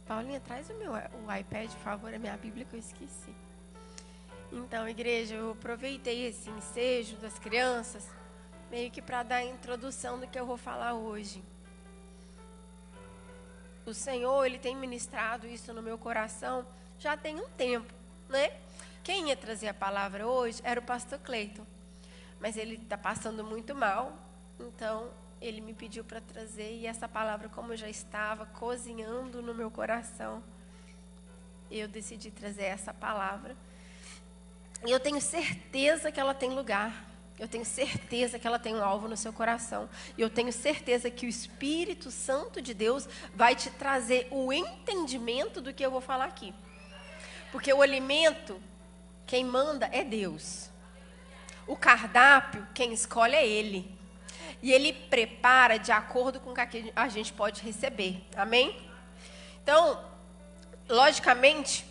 Paulinha, traz o iPad, por favor, a minha Bíblia que eu esqueci. Então, igreja, eu aproveitei esse ensejo das crianças, meio que para dar a introdução do que eu vou falar hoje. O Senhor, Ele tem ministrado isso no meu coração já tem um tempo, né? Quem ia trazer a palavra hoje era o pastor Cleiton, mas ele está passando muito mal, então ele me pediu para trazer, e essa palavra, como já estava cozinhando no meu coração, eu decidi trazer essa palavra. E eu tenho certeza que ela tem lugar. Eu tenho certeza que ela tem um alvo no seu coração. E eu tenho certeza que o Espírito Santo de Deus vai te trazer o entendimento do que eu vou falar aqui. Porque o alimento, quem manda é Deus. O cardápio, quem escolhe é Ele. E Ele prepara de acordo com o que a gente pode receber. Amém? Então, logicamente,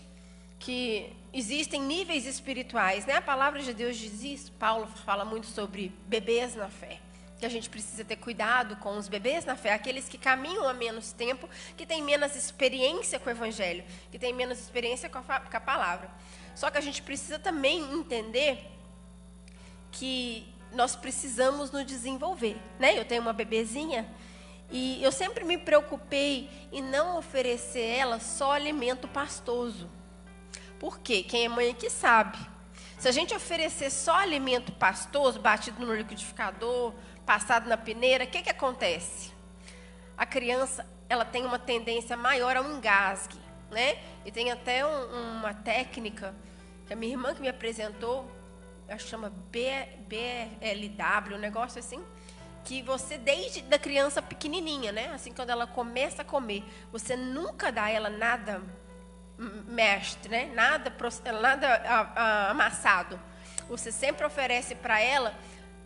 que existem níveis espirituais, né? A palavra de Deus diz isso. Paulo fala muito sobre bebês na fé, que a gente precisa ter cuidado com os bebês na fé, aqueles que caminham há menos tempo, que têm menos experiência com o evangelho, que têm menos experiência com a palavra. Só que a gente precisa também entender que nós precisamos nos desenvolver, né? Eu tenho uma bebezinha e eu sempre me preocupei em não oferecer ela só alimento pastoso. Por quê? Quem é mãe aqui sabe. Se a gente oferecer só alimento pastoso, batido no liquidificador, passado na peneira, o que acontece? A criança, ela tem uma tendência maior ao engasgue, né? E tem até uma técnica que a minha irmã que me apresentou, acho que chama BLW, um negócio assim, que você, desde da criança pequenininha, né? Assim, quando ela começa a comer, você nunca dá a ela nada mestre, né? Nada amassado. Você sempre oferece para ela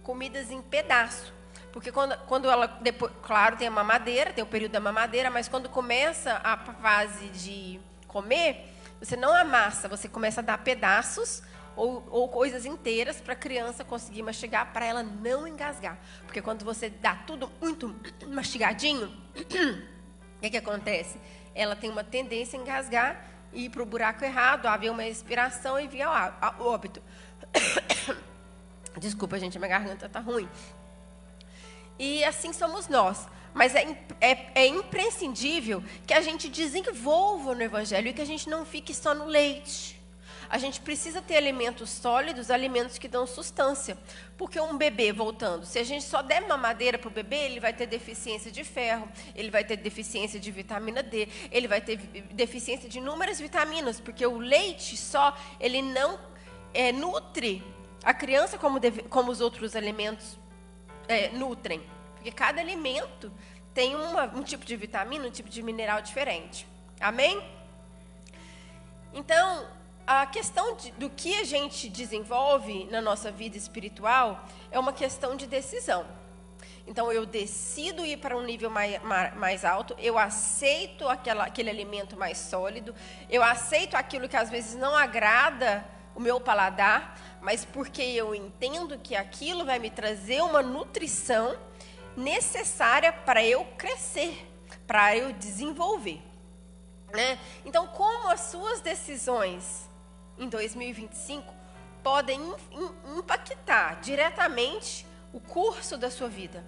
comidas em pedaço. Porque quando ela, depois, claro, tem a mamadeira, tem o período da mamadeira, mas quando começa a fase de comer, você não amassa, você começa a dar pedaços ou coisas inteiras para a criança conseguir mastigar, para ela não engasgar. Porque quando você dá tudo muito mastigadinho, o que acontece? Ela tem uma tendência a engasgar, ir para o buraco errado, haver uma expiração e vir ao óbito. Desculpa, gente, minha garganta está ruim. E assim somos nós. Mas é imprescindível que a gente desenvolva no Evangelho e que a gente não fique só no leite. A gente precisa ter alimentos sólidos, alimentos que dão sustância. Porque um bebê, voltando, se a gente só der mamadeira para o bebê, ele vai ter deficiência de ferro, ele vai ter deficiência de vitamina D, ele vai ter deficiência de inúmeras vitaminas, porque o leite só, ele não nutre a criança como os outros alimentos nutrem. Porque cada alimento tem um tipo de vitamina, um tipo de mineral diferente. Amém? Então, a questão do que a gente desenvolve na nossa vida espiritual é uma questão de decisão. Então, eu decido ir para um nível mais alto, eu aceito aquele alimento mais sólido, eu aceito aquilo que às vezes não agrada o meu paladar, mas porque eu entendo que aquilo vai me trazer uma nutrição necessária para eu crescer, para eu desenvolver, né? Então, como as suas decisões em 2025 podem impactar diretamente o curso da sua vida?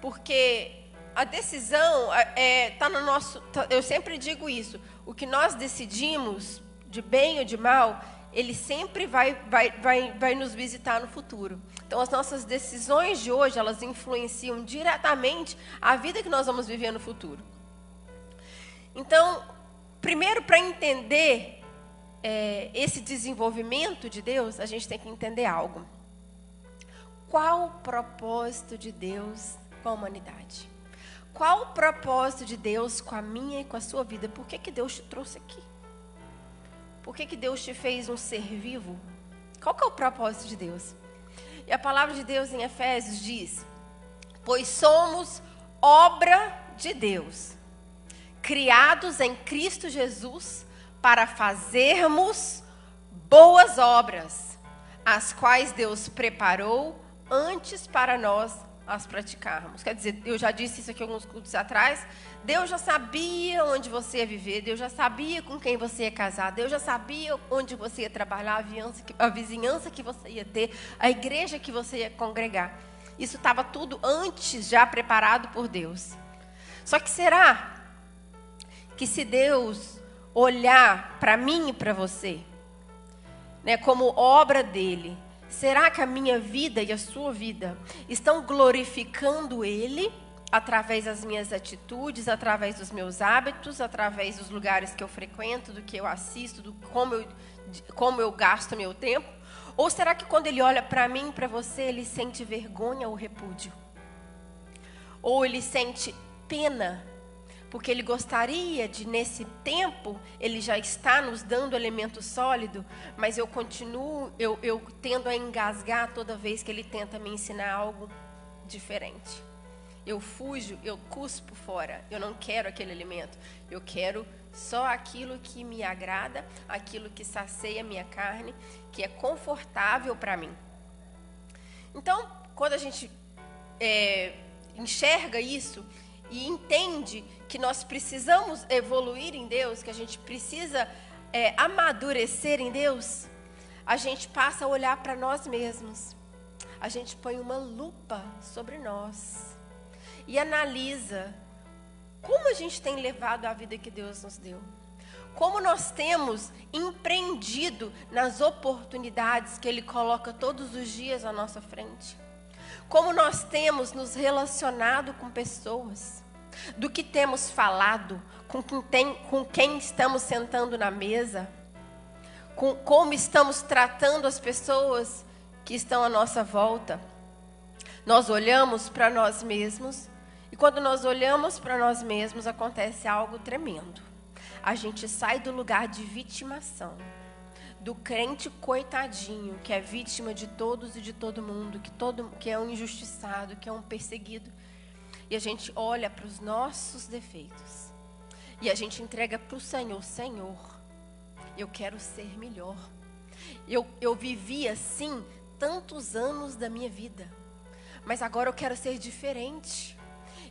Porque a decisão está no nosso... Eu sempre digo isso. O que nós decidimos, de bem ou de mal, ele sempre vai nos visitar no futuro. Então, as nossas decisões de hoje, elas influenciam diretamente a vida que nós vamos viver no futuro. Então, primeiro, para entender esse desenvolvimento de Deus, a gente tem que entender algo. Qual o propósito de Deus com a humanidade? Qual o propósito de Deus com a minha e com a sua vida? Por que Deus te trouxe aqui? Por que Deus te fez um ser vivo? Qual que é o propósito de Deus? E a palavra de Deus em Efésios diz: pois somos obra de Deus, criados em Cristo Jesus para fazermos boas obras, as quais Deus preparou antes para nós as praticarmos. Quer dizer, eu já disse isso aqui alguns cultos atrás, Deus já sabia onde você ia viver, Deus já sabia com quem você ia casar, Deus já sabia onde você ia trabalhar, a vizinhança que você ia ter, a igreja que você ia congregar. Isso estava tudo antes já preparado por Deus. Só que será que se Deus olhar para mim e para você, né, como obra dele, será que a minha vida e a sua vida estão glorificando Ele através das minhas atitudes, através dos meus hábitos, através dos lugares que eu frequento, do que eu assisto, do como eu gasto meu tempo? Ou será que quando Ele olha para mim e para você, Ele sente vergonha ou repúdio? Ou Ele sente pena? Porque Ele gostaria de, nesse tempo, Ele já está nos dando alimento sólido, mas eu continuo, eu tendo a engasgar toda vez que Ele tenta me ensinar algo diferente. Eu fujo, eu cuspo fora, eu não quero aquele alimento, eu quero só aquilo que me agrada, aquilo que sacia a minha carne, que é confortável para mim. Então, quando a gente enxerga isso e entende que nós precisamos evoluir em Deus, que a gente precisa amadurecer em Deus, a gente passa a olhar para nós mesmos. A gente põe uma lupa sobre nós e analisa como a gente tem levado a vida que Deus nos deu. Como nós temos empreendido nas oportunidades que Ele coloca todos os dias à nossa frente. Como nós temos nos relacionado com pessoas. Do que temos falado, com quem estamos sentando na mesa, como estamos tratando as pessoas que estão à nossa volta. Nós olhamos para nós mesmos, e quando nós olhamos para nós mesmos, acontece algo tremendo. A gente sai do lugar de vitimação, do crente coitadinho, que é vítima de todos e de todo mundo, que é um injustiçado, que é um perseguido. E a gente olha para os nossos defeitos. E a gente entrega para o Senhor. Senhor, eu quero ser melhor. Eu vivi assim tantos anos da minha vida. Mas agora eu quero ser diferente.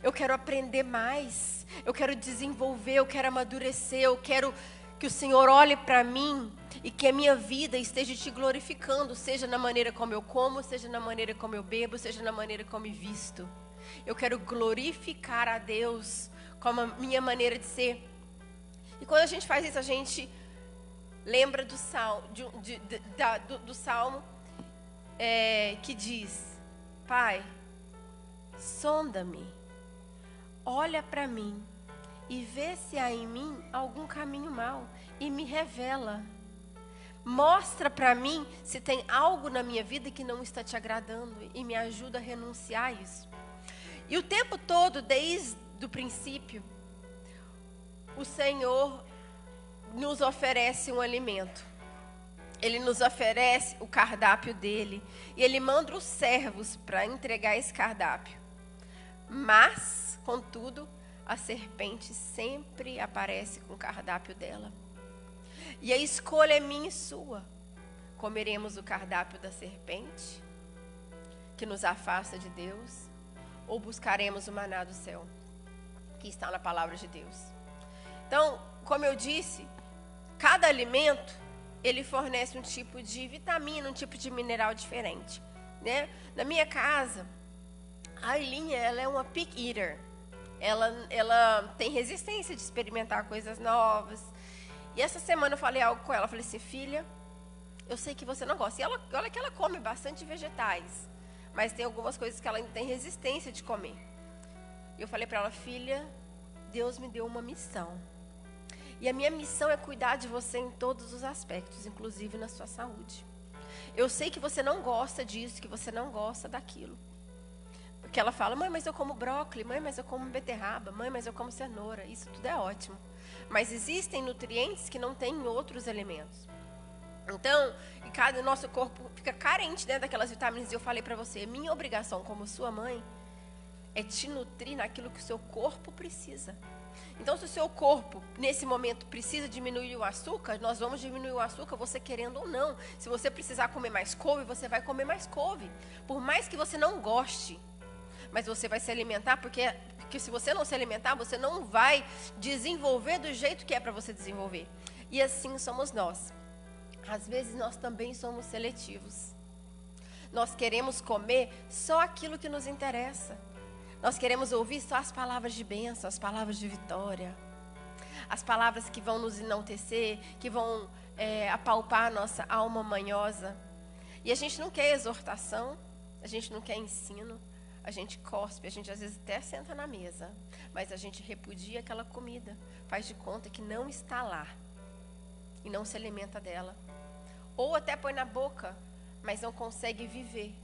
Eu quero aprender mais. Eu quero desenvolver, eu quero amadurecer. Eu quero que o Senhor olhe para mim e que a minha vida esteja te glorificando. Seja na maneira como eu como, seja na maneira como eu bebo, seja na maneira como eu visto. Eu quero glorificar a Deus como a minha maneira de ser. E quando a gente faz isso, a gente lembra do salmo, do salmo que diz: Pai, sonda-me, olha para mim e vê se há em mim algum caminho mau e me revela. Mostra para mim se tem algo na minha vida que não está te agradando e me ajuda a renunciar a isso. E o tempo todo, desde o princípio, o Senhor nos oferece um alimento. Ele nos oferece o cardápio dele. E Ele manda os servos para entregar esse cardápio. Mas, contudo, a serpente sempre aparece com o cardápio dela. E a escolha é minha e sua. Comeremos o cardápio da serpente, que nos afasta de Deus, ou buscaremos o maná do céu, que está na palavra de Deus. Então, como eu disse, cada alimento, ele fornece um tipo de vitamina, um tipo de mineral diferente, né? Na minha casa, a Ailinha, ela é uma pick eater. Ela tem resistência de experimentar coisas novas. E essa semana eu falei algo com ela. Eu falei assim: filha, eu sei que você não gosta. E olha que ela come bastante vegetais. Mas tem algumas coisas que ela ainda tem resistência de comer. E eu falei para ela: filha, Deus me deu uma missão. E a minha missão é cuidar de você em todos os aspectos, inclusive na sua saúde. Eu sei que você não gosta disso, que você não gosta daquilo. Porque ela fala: mãe, mas eu como brócolis, mãe, mas eu como beterraba, mãe, mas eu como cenoura. Isso tudo é ótimo. Mas existem nutrientes que não tem em outros alimentos. Então, o nosso corpo fica carente, né, daquelas vitaminas. E eu falei para você: minha obrigação como sua mãe é te nutrir naquilo que o seu corpo precisa. Então, se o seu corpo, nesse momento, precisa diminuir o açúcar, nós vamos diminuir o açúcar, você querendo ou não. Se você precisar comer mais couve, você vai comer mais couve. Por mais que você não goste. Mas você vai se alimentar porque se você não se alimentar, você não vai desenvolver do jeito que é para você desenvolver. E assim somos nós. Às vezes nós também somos seletivos. Nós queremos comer só aquilo que nos interessa. Nós queremos ouvir só as palavras de bênção, as palavras de vitória. As palavras que vão nos enaltecer, que vão apalpar a nossa alma manhosa. E a gente não quer exortação, a gente não quer ensino, a gente cospe, a gente às vezes até senta na mesa, mas a gente repudia aquela comida, faz de conta que não está lá e não se alimenta dela. Ou até põe na boca, mas não consegue viver.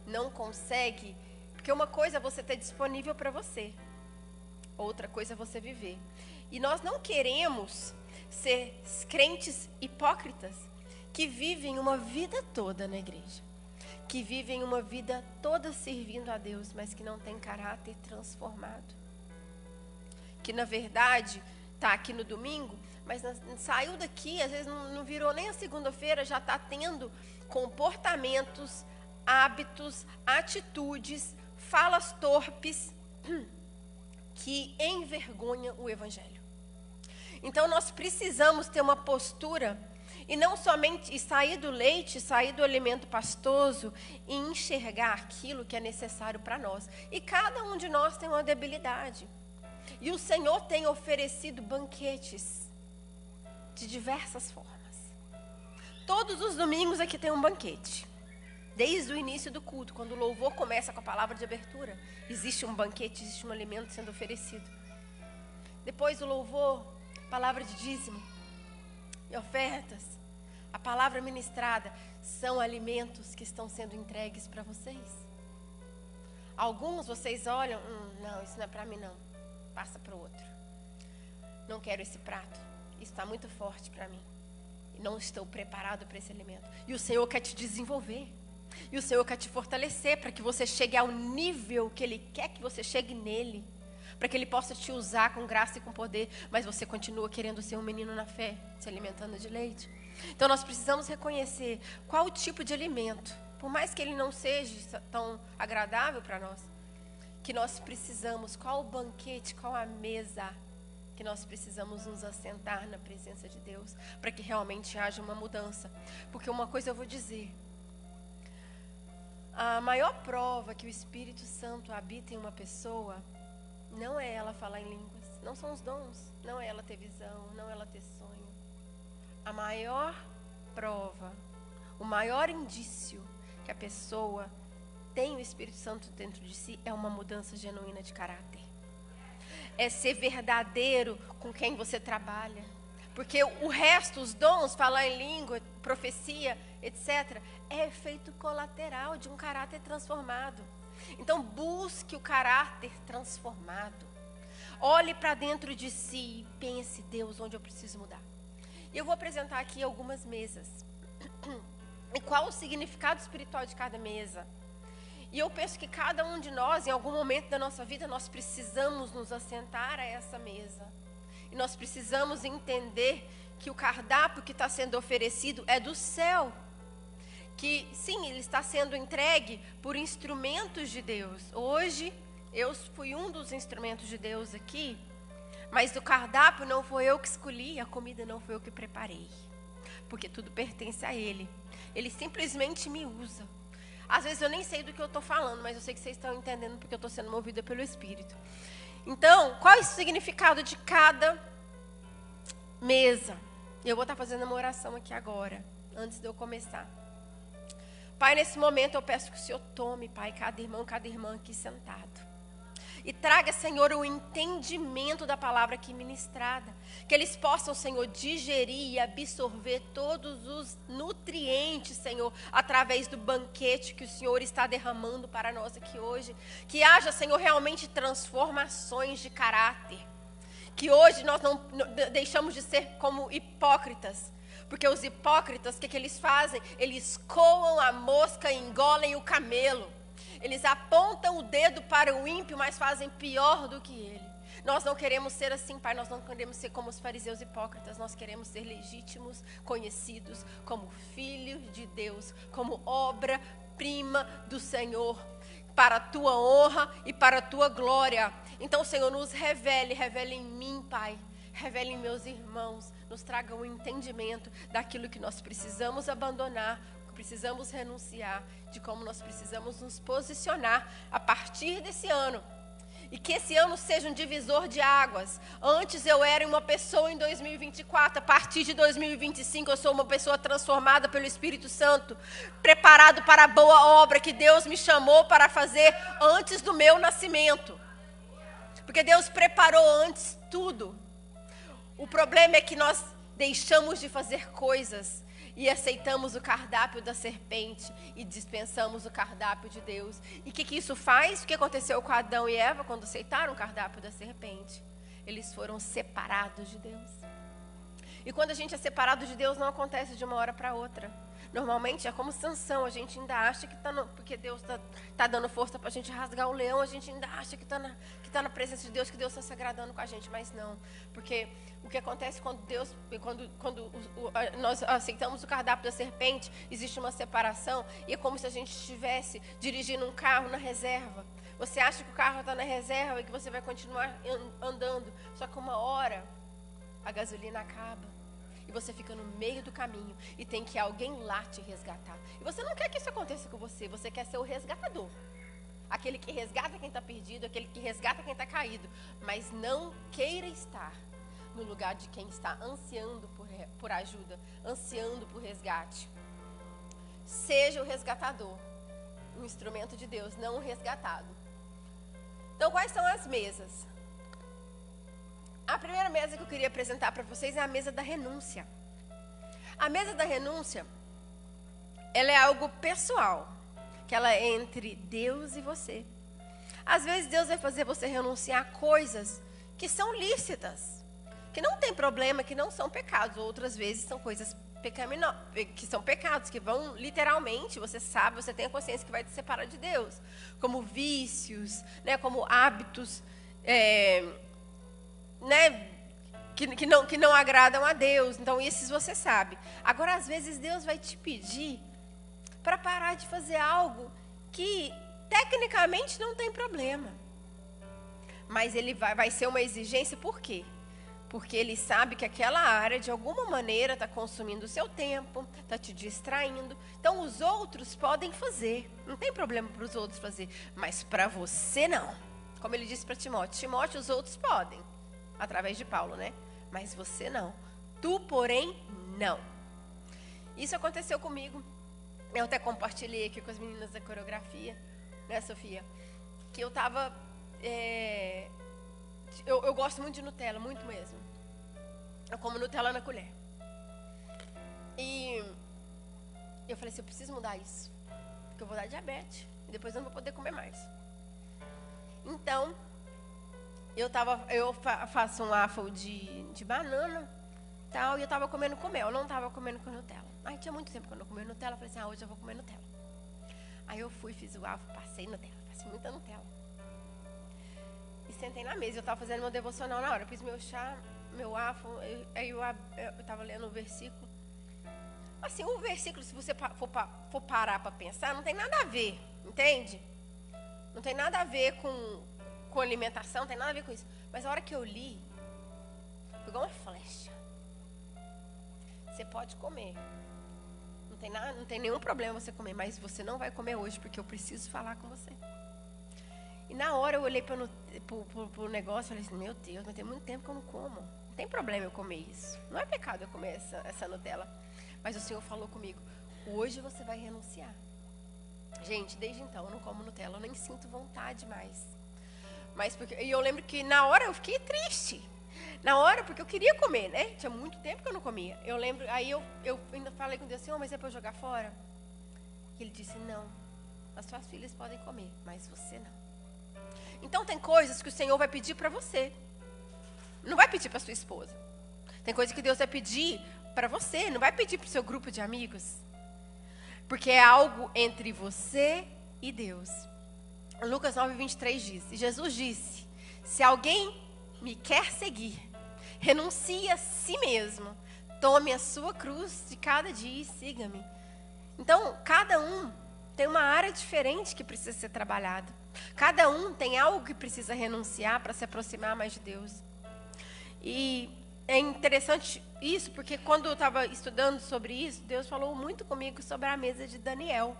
Não consegue, porque uma coisa é você ter disponível para você, outra coisa é você viver. E nós não queremos ser crentes hipócritas que vivem uma vida toda na igreja, que vivem uma vida toda servindo a Deus, mas que não tem caráter transformado. Que na verdade está aqui no domingo, mas saiu daqui, às vezes não virou nem a segunda-feira, já está tendo comportamentos, hábitos, atitudes, falas torpes que envergonham o Evangelho. Então nós precisamos ter uma postura e não somente sair do leite, sair do alimento pastoso e enxergar aquilo que é necessário para nós. E cada um de nós tem uma debilidade. E o Senhor tem oferecido banquetes de diversas formas. Todos os domingos aqui tem um banquete. Desde o início do culto, quando o louvor começa com a palavra de abertura, existe um banquete, existe um alimento sendo oferecido. Depois do louvor, palavra de dízimo e ofertas, a palavra ministrada, são alimentos que estão sendo entregues para vocês. Alguns vocês olham, não, isso não é para mim não, passa para o outro. Não quero esse prato, isso está muito forte para mim. E não estou preparado para esse alimento. E o Senhor quer te desenvolver. E o Senhor quer te fortalecer para que você chegue ao nível que Ele quer que você chegue nele. Para que Ele possa te usar com graça e com poder. Mas você continua querendo ser um menino na fé, se alimentando de leite. Então nós precisamos reconhecer qual o tipo de alimento, por mais que ele não seja tão agradável para nós, que nós precisamos, qual o banquete, qual a mesa que nós precisamos nos assentar na presença de Deus, para que realmente haja uma mudança. Porque uma coisa eu vou dizer, a maior prova que o Espírito Santo habita em uma pessoa, não é ela falar em línguas, não são os dons, não é ela ter visão, não é ela ter sonho. A maior prova, o maior indício que a pessoa tem o Espírito Santo dentro de si é uma mudança genuína de caráter. É ser verdadeiro com quem você trabalha. Porque o resto, os dons, falar em língua, profecia, etc., é efeito colateral de um caráter transformado. Então busque o caráter transformado. Olhe para dentro de si e pense, Deus, onde eu preciso mudar. Eu vou apresentar aqui algumas mesas. E qual o significado espiritual de cada mesa? E eu penso que cada um de nós, em algum momento da nossa vida, nós precisamos nos assentar a essa mesa. E nós precisamos entender que o cardápio que está sendo oferecido é do céu. Que, sim, ele está sendo entregue por instrumentos de Deus. Hoje, eu fui um dos instrumentos de Deus aqui. Mas o cardápio não foi eu que escolhi, a comida não foi eu que preparei. Porque tudo pertence a Ele. Ele simplesmente me usa. Às vezes eu nem sei do que eu estou falando, mas eu sei que vocês estão entendendo porque eu estou sendo movida pelo Espírito. Então, qual é o significado de cada mesa? Eu vou estar fazendo uma oração aqui agora, antes de eu começar. Pai, nesse momento eu peço que o Senhor tome, Pai, cada irmã aqui sentado. E traga, Senhor, o entendimento da palavra aqui ministrada. Que eles possam, Senhor, digerir e absorver todos os nutrientes, Senhor, através do banquete que o Senhor está derramando para nós aqui hoje. Que haja, Senhor, realmente transformações de caráter. Que hoje nós não deixamos de ser como hipócritas. Porque os hipócritas, o que eles fazem? Eles coam a mosca e engolem o camelo. Eles apontam o dedo para o ímpio, mas fazem pior do que ele. Nós não queremos ser assim, Pai. Nós não queremos ser como os fariseus hipócritas. Nós queremos ser legítimos, conhecidos como filhos de Deus, como obra-prima do Senhor. para a tua honra e para a tua glória. Então, Senhor, nos revele em mim, Pai. Revele em meus irmãos, nos traga um entendimento daquilo que nós precisamos abandonar, que precisamos renunciar, de como nós precisamos nos posicionar a partir desse ano. E que esse ano seja um divisor de águas. Antes eu era uma pessoa em 2024, a partir de 2025 eu sou uma pessoa transformada pelo Espírito Santo, preparado para a boa obra que Deus me chamou para fazer antes do meu nascimento. Porque Deus preparou antes tudo. O problema é que nós deixamos de fazer coisas e aceitamos o cardápio da serpente e dispensamos o cardápio de Deus. E o que isso faz? O que aconteceu com Adão e Eva quando aceitaram o cardápio da serpente? Eles foram separados de Deus. E quando a gente é separado de Deus, não acontece de uma hora para outra. Normalmente é como Sansão, a gente ainda acha que porque Deus está dando força para a gente rasgar o leão, a gente ainda acha que está na presença de Deus, que Deus está se agradando com a gente, mas não. Porque o que acontece quando nós aceitamos o cardápio da serpente, existe uma separação, e é como se a gente estivesse dirigindo um carro na reserva. Você acha que o carro está na reserva e que você vai continuar andando, só que uma hora a gasolina acaba. E você fica no meio do caminho e tem que alguém lá te resgatar. E você não quer que isso aconteça com você, você quer ser o resgatador. Aquele que resgata quem está perdido, aquele que resgata quem está caído. Mas não queira estar no lugar de quem está ansiando por ajuda, ansiando por resgate. Seja o resgatador, um instrumento de Deus, não o resgatado. Então, quais são as mesas? A primeira mesa que eu queria apresentar para vocês é a mesa da renúncia. A mesa da renúncia, ela é algo pessoal, que ela é entre Deus e você. Às vezes Deus vai fazer você renunciar a coisas que são lícitas, que não tem problema, que não são pecados. Outras vezes são coisas que são pecados, que vão literalmente, você sabe, você tem a consciência que vai te separar de Deus. Como vícios, né, como hábitos que não agradam a Deus. Então, esses você sabe. Agora, às vezes, Deus vai te pedir para parar de fazer algo que, tecnicamente, não tem problema. Mas ele vai ser uma exigência, por quê? Porque ele sabe que aquela área, de alguma maneira, está consumindo o seu tempo, está te distraindo. Então, os outros podem fazer. Não tem problema para os outros fazer. Mas para você, não. Como ele disse para Timóteo. Timóteo, os outros podem. Através de Paulo, né? Mas você não. Tu, porém, não. Isso aconteceu comigo. Eu até compartilhei aqui com as meninas da coreografia, né, Sofia? Que eu tava... Eu gosto muito de Nutella, muito mesmo. Eu como Nutella na colher. E eu falei assim, eu preciso mudar isso. Porque eu vou dar diabetes. E depois eu não vou poder comer mais. Então... Eu faço um waffle de banana, tal, e eu estava comendo com mel, não estava comendo com Nutella. Aí tinha muito tempo que eu não comia Nutella, eu falei assim, hoje eu vou comer Nutella. Aí eu fui, fiz o waffle, passei Nutella, passei muita Nutella. E sentei na mesa, eu estava fazendo meu devocional na hora, eu fiz meu chá, meu waffle, aí eu estava lendo o versículo. Assim, o versículo, se você for parar para pensar, não tem nada a ver, entende? Não tem nada a ver com alimentação, não tem nada a ver com isso. Mas a hora que eu li, foi igual uma flecha. Você pode comer. Não tem nenhum problema você comer, mas você não vai comer hoje, porque eu preciso falar com você. E na hora eu olhei pro negócio e falei assim, meu Deus, mas tem muito tempo que eu não como. Não tem problema eu comer isso. Não é pecado eu comer essa Nutella. Mas o Senhor falou comigo, hoje você vai renunciar. Gente, desde então eu não como Nutella, eu nem sinto vontade mais. E eu lembro que na hora eu fiquei triste. Na hora, porque eu queria comer, né? Tinha muito tempo que eu não comia. Eu lembro, aí eu ainda falei com Deus assim, mas é para eu jogar fora? E ele disse, não. As suas filhas podem comer, mas você não. Então tem coisas que o Senhor vai pedir para você. Não vai pedir para sua esposa. Tem coisas que Deus vai pedir para você, não vai pedir para o seu grupo de amigos. Porque é algo entre você e Deus. Lucas 9:23 diz, e Jesus disse, se alguém me quer seguir, renuncie a si mesmo, tome a sua cruz de cada dia e siga-me. Então, cada um tem uma área diferente que precisa ser trabalhada. Cada um tem algo que precisa renunciar para se aproximar mais de Deus. E é interessante isso, porque quando eu estava estudando sobre isso, Deus falou muito comigo sobre a mesa de Daniel.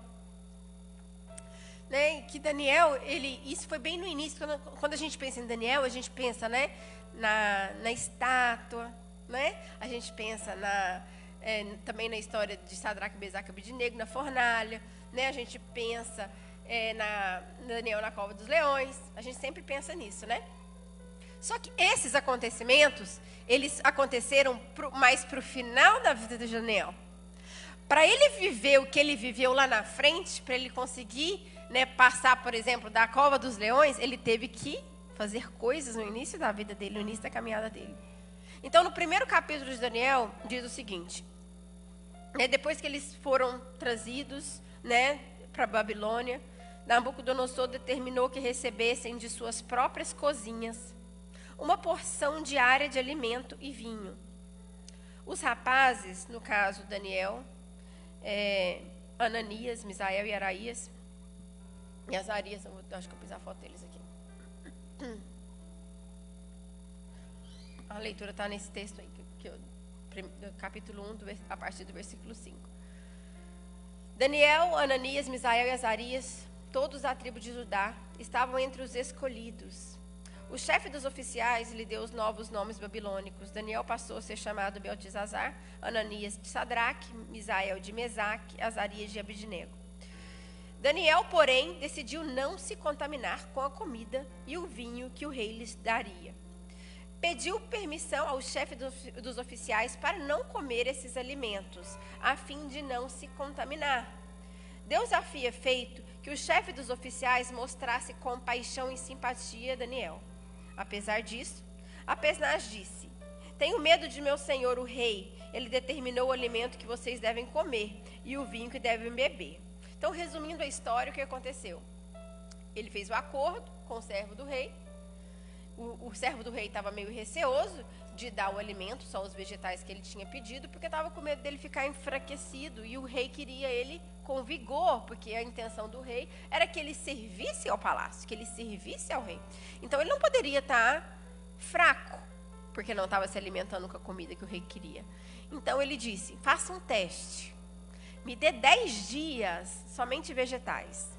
Né? Que Daniel, isso foi bem no início, quando a gente pensa em Daniel, a gente pensa, né, na estátua, né? A gente pensa também na história de Sadraque, Mesaque e Abednego, na fornalha, né? A gente pensa na Daniel na cova dos leões, a gente sempre pensa nisso, né? Só que esses acontecimentos, eles aconteceram mais para o final da vida de Daniel. Para ele viver o que ele viveu lá na frente, para ele conseguir, né, passar, por exemplo, da cova dos leões, ele teve que fazer coisas no início da vida dele, no início da caminhada dele. Então, no primeiro capítulo de Daniel, diz o seguinte, né, depois que eles foram trazidos, né, para a Babilônia, Nabucodonosor determinou que recebessem de suas próprias cozinhas uma porção diária de alimento e vinho. Os rapazes, no caso Daniel, Ananias, Misael e Azarias, acho que eu pus a foto deles aqui. A leitura está nesse texto aí, do capítulo 1, a partir do versículo 5. Daniel, Ananias, Misael e Azarias, todos da tribo de Judá, estavam entre os escolhidos. O chefe dos oficiais lhe deu os novos nomes babilônicos. Daniel passou a ser chamado Beltesazar, Ananias de Sadraque, Misael de Mesaque, Azarias de Abednego. Daniel, porém, decidiu não se contaminar com a comida e o vinho que o rei lhes daria. Pediu permissão ao chefe dos oficiais para não comer esses alimentos, a fim de não se contaminar. Deus havia feito que o chefe dos oficiais mostrasse compaixão e simpatia a Daniel. Apesar disso, Apesnaz disse: tenho medo de meu senhor, o rei. Ele determinou o alimento que vocês devem comer e o vinho que devem beber. Então, resumindo a história, o que aconteceu? Ele fez o acordo com o servo do rei. O servo do rei estava meio receoso de dar o alimento, só os vegetais que ele tinha pedido, porque estava com medo dele ficar enfraquecido. E o rei queria ele com vigor, porque a intenção do rei era que ele servisse ao palácio, que ele servisse ao rei. Então, ele não poderia estar fraco, porque não estava se alimentando com a comida que o rei queria. Então, ele disse: faça um teste. Me dê 10 dias somente vegetais.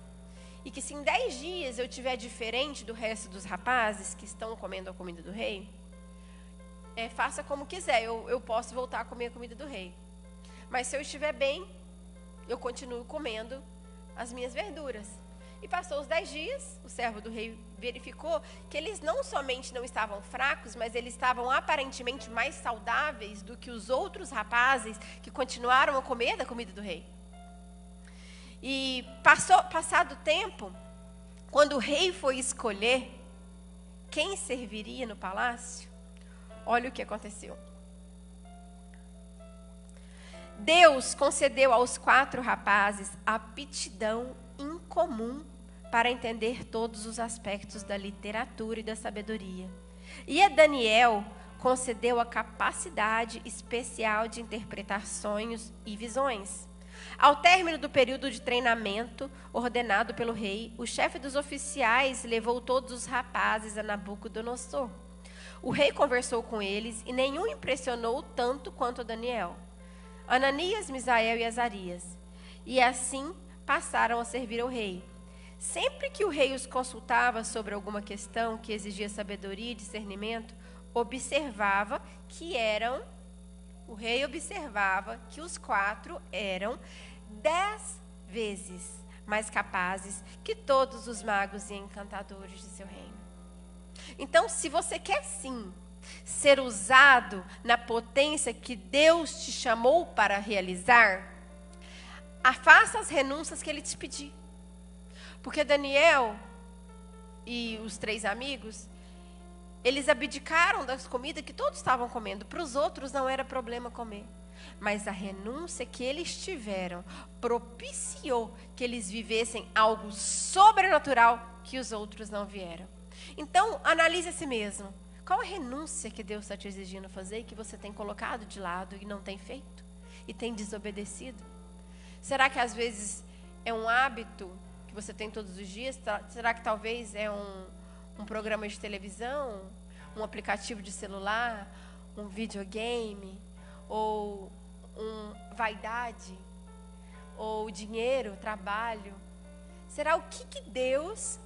E que se em 10 dias eu estiver diferente do resto dos rapazes que estão comendo a comida do rei, faça como quiser, eu posso voltar a comer a comida do rei. Mas se eu estiver bem, eu continuo comendo as minhas verduras. E passou os 10 dias, o servo do rei verificou que eles não somente não estavam fracos, mas eles estavam aparentemente mais saudáveis do que os outros rapazes que continuaram a comer da comida do rei. E passado o tempo, quando o rei foi escolher quem serviria no palácio, olha o que aconteceu. Deus concedeu aos 4 rapazes aptidão incomum para entender todos os aspectos da literatura e da sabedoria. E a Daniel concedeu a capacidade especial de interpretar sonhos e visões. Ao término do período de treinamento ordenado pelo rei, o chefe dos oficiais levou todos os rapazes a Nabucodonosor. O rei conversou com eles e nenhum impressionou tanto quanto Daniel, Ananias, Misael e Azarias. E assim passaram a servir ao rei. Sempre que o rei os consultava sobre alguma questão que exigia sabedoria e discernimento, o rei observava que os 4 eram 10 vezes mais capazes que todos os magos e encantadores de seu reino. Então, se você quer sim ser usado na potência que Deus te chamou para realizar, faça as renúncias que ele te pedir. Porque Daniel e os 3 amigos, eles abdicaram das comidas que todos estavam comendo. Para os outros não era problema comer. Mas a renúncia que eles tiveram propiciou que eles vivessem algo sobrenatural que os outros não vieram. Então, analise a si mesmo. Qual a renúncia que Deus está te exigindo fazer e que você tem colocado de lado e não tem feito? E tem desobedecido? Será que às vezes É um hábito que você tem todos os dias? Será que talvez é um programa de televisão, um aplicativo de celular, um videogame, ou vaidade, ou dinheiro, trabalho? Será o que Deus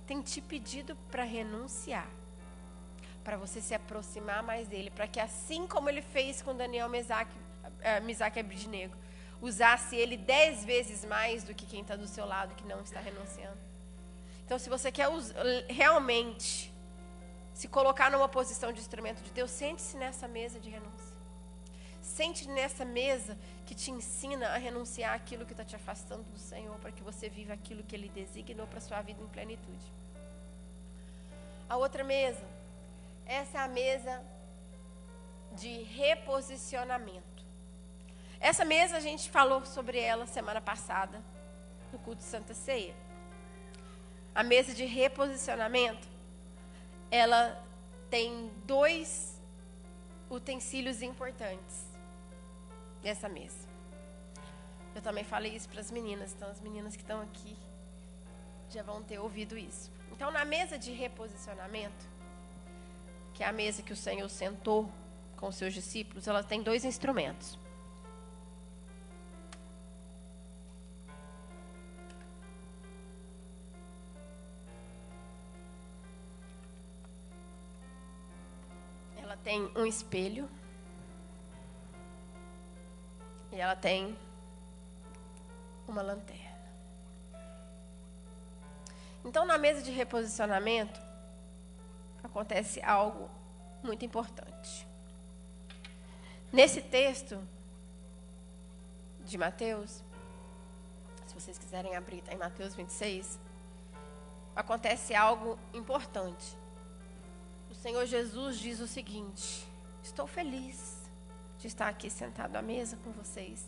tem te pedido para renunciar? Para você se aproximar mais dele, para que assim como ele fez com Daniel, Mesaque e Abednego, usasse ele 10 vezes mais do que quem está do seu lado, que não está renunciando. Então, se você quer realmente se colocar numa posição de instrumento de Deus, sente-se nessa mesa de renúncia. Sente nessa mesa que te ensina a renunciar aquilo que está te afastando do Senhor, para que você viva aquilo que Ele designou para a sua vida em plenitude. A outra mesa, essa é a mesa de reposicionamento. Essa mesa a gente falou sobre ela semana passada, no culto de Santa Ceia. A mesa de reposicionamento, ela tem 2 utensílios importantes dessa mesa. Eu também falei isso para as meninas, então as meninas que estão aqui já vão ter ouvido isso. Então, na mesa de reposicionamento, que é a mesa que o Senhor sentou com os seus discípulos, ela tem 2 instrumentos. Ela tem um espelho e ela tem uma lanterna. Então, na mesa de reposicionamento, acontece algo muito importante. Nesse texto de Mateus, se vocês quiserem abrir, está em Mateus 26, acontece algo importante. O Senhor Jesus diz o seguinte: estou feliz de estar aqui sentado à mesa com vocês.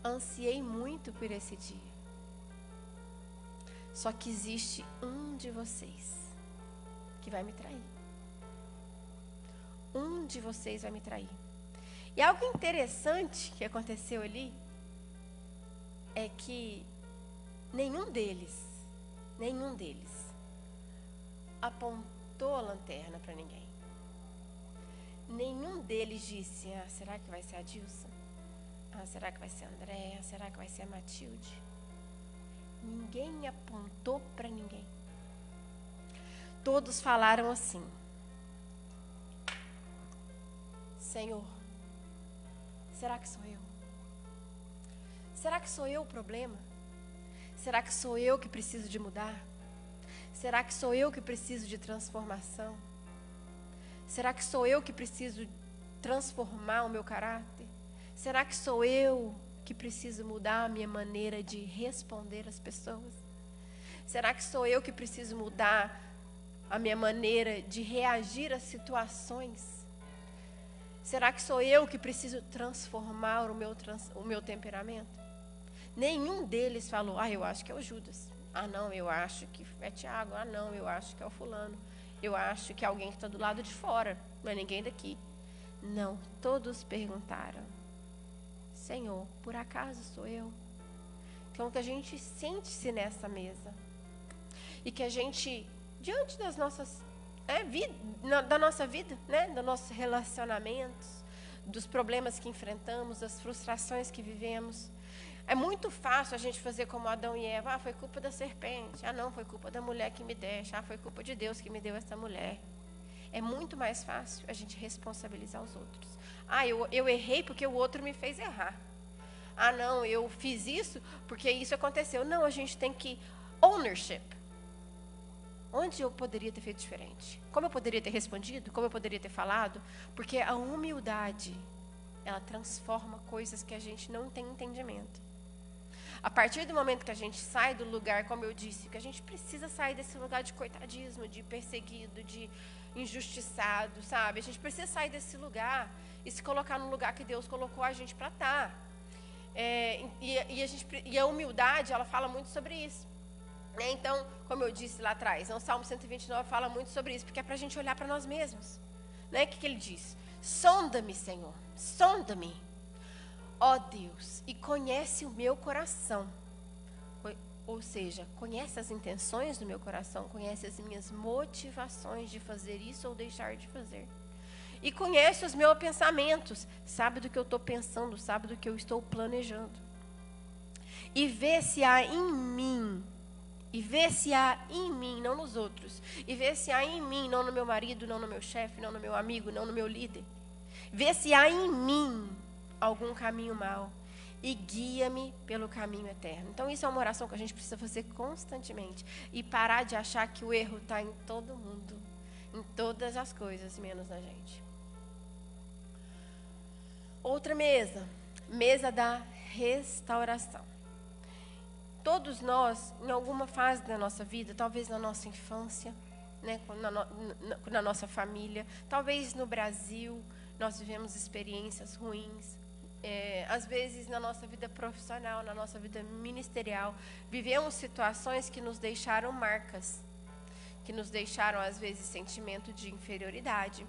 Ansiei muito por esse dia. Só que existe um de vocês que vai me trair. Um de vocês vai me trair. E algo interessante que aconteceu ali é que nenhum deles apontou a lanterna para ninguém. Nenhum deles disse: será que vai ser a Dilson? Será que vai ser a Andréa? Será que vai ser a Matilde? Ninguém apontou para ninguém. Todos falaram assim: Senhor, será que sou eu? Será que sou eu o problema? Será que sou eu que preciso de mudar? Será que sou eu que preciso de transformação? Será que sou eu que preciso transformar o meu caráter? Será que sou eu que preciso mudar a minha maneira de responder às pessoas? Será que sou eu que preciso mudar a minha maneira de reagir às situações? Será que sou eu que preciso transformar o meu temperamento? Nenhum deles falou: eu acho que é o Judas. Não, eu acho que é Tiago. Não, eu acho que é o fulano. Eu acho que é alguém que está do lado de fora, não é ninguém daqui. Não, todos perguntaram: Senhor, por acaso sou eu? Então, que a gente sente-se nessa mesa. E que a gente, diante das nossas, da nossa vida, né? Dos nossos relacionamentos, dos problemas que enfrentamos, das frustrações que vivemos. É muito fácil a gente fazer como Adão e Eva. Foi culpa da serpente. Não, foi culpa da mulher que me deixa. Foi culpa de Deus que me deu essa mulher. É muito mais fácil a gente responsabilizar os outros. Eu errei porque o outro me fez errar. Não, eu fiz isso porque isso aconteceu. Não, a gente tem que ownership. Onde eu poderia ter feito diferente? Como eu poderia ter respondido? Como eu poderia ter falado? Porque a humildade, ela transforma coisas que a gente não tem entendimento. A partir do momento que a gente sai do lugar, como eu disse, que a gente precisa sair desse lugar de coitadismo, de perseguido, de injustiçado, sabe? A gente precisa sair desse lugar e se colocar no lugar que Deus colocou a gente para estar. E a humildade, ela fala muito sobre isso. Então, como eu disse lá atrás, o Salmo 129 fala muito sobre isso, porque é para a gente olhar para nós mesmos. O que ele diz? Sonda-me, Senhor, sonda-me, ó Deus, e conhece o meu coração. Ou seja, conhece as intenções do meu coração, conhece as minhas motivações de fazer isso ou deixar de fazer. E conhece os meus pensamentos, sabe do que eu estou pensando, sabe do que eu estou planejando. E vê se há em mim, não nos outros, e vê se há em mim, não no meu marido, não no meu chefe, não no meu amigo, não no meu líder. Vê se há em mim algum caminho mau e guia-me pelo caminho eterno. Então isso é uma oração que a gente precisa fazer constantemente e parar de achar que o erro está em todo mundo, em todas as coisas, menos na gente. Outra mesa da restauração. Todos nós, em alguma fase da nossa vida, talvez na nossa infância, né, na nossa família, talvez no Brasil, nós vivemos experiências ruins. Às vezes, na nossa vida profissional, na nossa vida ministerial, vivemos situações que nos deixaram marcas, que nos deixaram, às vezes, sentimento de inferioridade,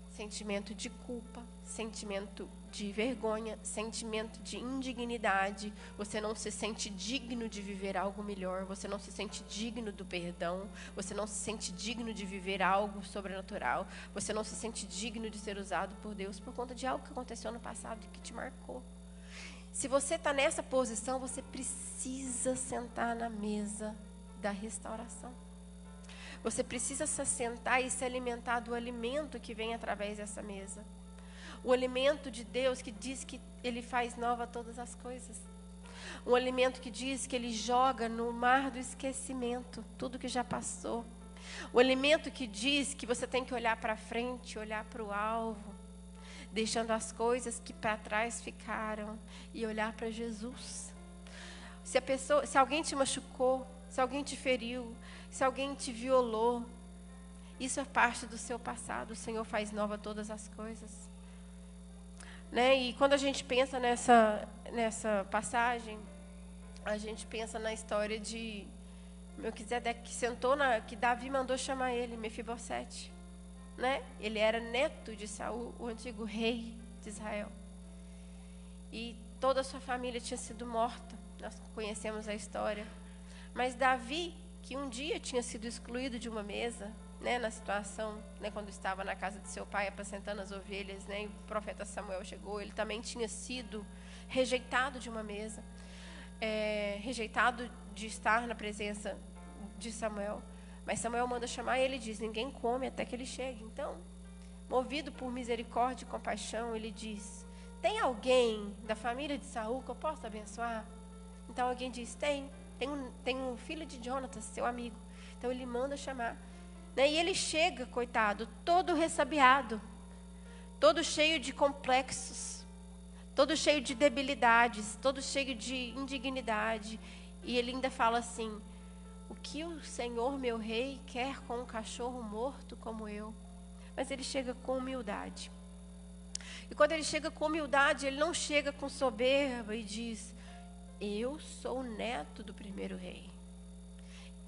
sentimento de culpa, sentimento de vergonha, sentimento de indignidade. Você não se sente digno de viver algo melhor, você não se sente digno do perdão, você não se sente digno de viver algo sobrenatural, você não se sente digno de ser usado por Deus por conta de algo que aconteceu no passado e que te marcou. Se você está nessa posição, você precisa sentar na mesa da restauração. Você precisa se assentar e se alimentar do alimento que vem através dessa mesa. O alimento de Deus que diz que Ele faz nova todas as coisas. Um alimento que diz que Ele joga no mar do esquecimento tudo que já passou. O alimento que diz que você tem que olhar para frente, olhar para o alvo, deixando as coisas que para trás ficaram e olhar para Jesus. Se alguém te machucou, se alguém te feriu, se alguém te violou, isso é parte do seu passado. O Senhor faz nova todas as coisas. Né? E quando a gente pensa nessa passagem, a gente pensa na história de Melquisedeque, que Davi mandou chamar ele, Mefibosete. Né? Ele era neto de Saul, o antigo rei de Israel. E toda a sua família tinha sido morta. Nós conhecemos a história. Mas Davi, que um dia tinha sido excluído de uma mesa, né, na situação, né, quando estava na casa de seu pai apacentando as ovelhas, né, e o profeta Samuel chegou, ele também tinha sido rejeitado de uma mesa, rejeitado de estar na presença de Samuel. Mas Samuel manda chamar e ele diz: ninguém come até que ele chegue. Então, movido por misericórdia e compaixão, ele diz: tem alguém da família de Saul que eu possa abençoar? Então alguém diz: tem um filho de Jonatas, seu amigo. Então ele manda chamar. Né? E ele chega, coitado, todo ressabiado, todo cheio de complexos, todo cheio de debilidades, todo cheio de indignidade. E ele ainda fala assim: o que o Senhor, meu rei, quer com um cachorro morto como eu? Mas ele chega com humildade. E quando ele chega com humildade, ele não chega com soberba e diz: eu sou o neto do primeiro rei.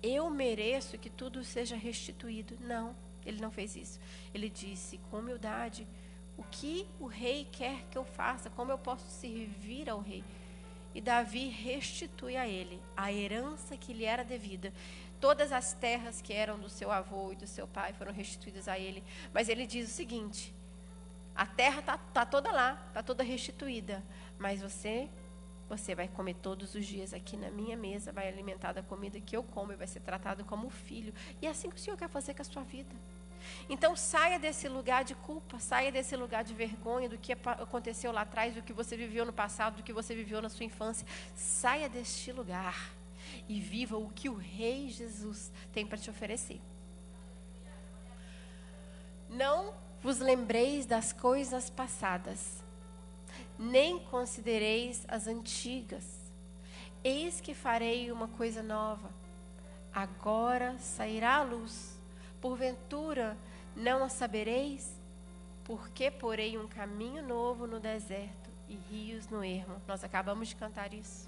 Eu mereço que tudo seja restituído. Não, ele não fez isso. Ele disse com humildade: o que o rei quer que eu faça? Como eu posso servir ao rei? E Davi restitui a ele a herança que lhe era devida. Todas as terras que eram do seu avô e do seu pai foram restituídas a ele. Mas ele diz o seguinte: a terra está toda lá, está toda restituída. Mas você vai comer todos os dias aqui na minha mesa, vai alimentar da comida que eu como e vai ser tratado como filho. E é assim que o Senhor quer fazer com a sua vida. Então saia desse lugar de culpa, saia desse lugar de vergonha do que aconteceu lá atrás, do que você viveu no passado, do que você viveu na sua infância. Saia deste lugar e viva o que o Rei Jesus tem para te oferecer. Não vos lembreis das coisas passadas, nem considereis as antigas. Eis que farei uma coisa nova. Agora sairá a luz. Porventura não a sabereis? Porque porei um caminho novo no deserto e rios no ermo. Nós acabamos de cantar isso.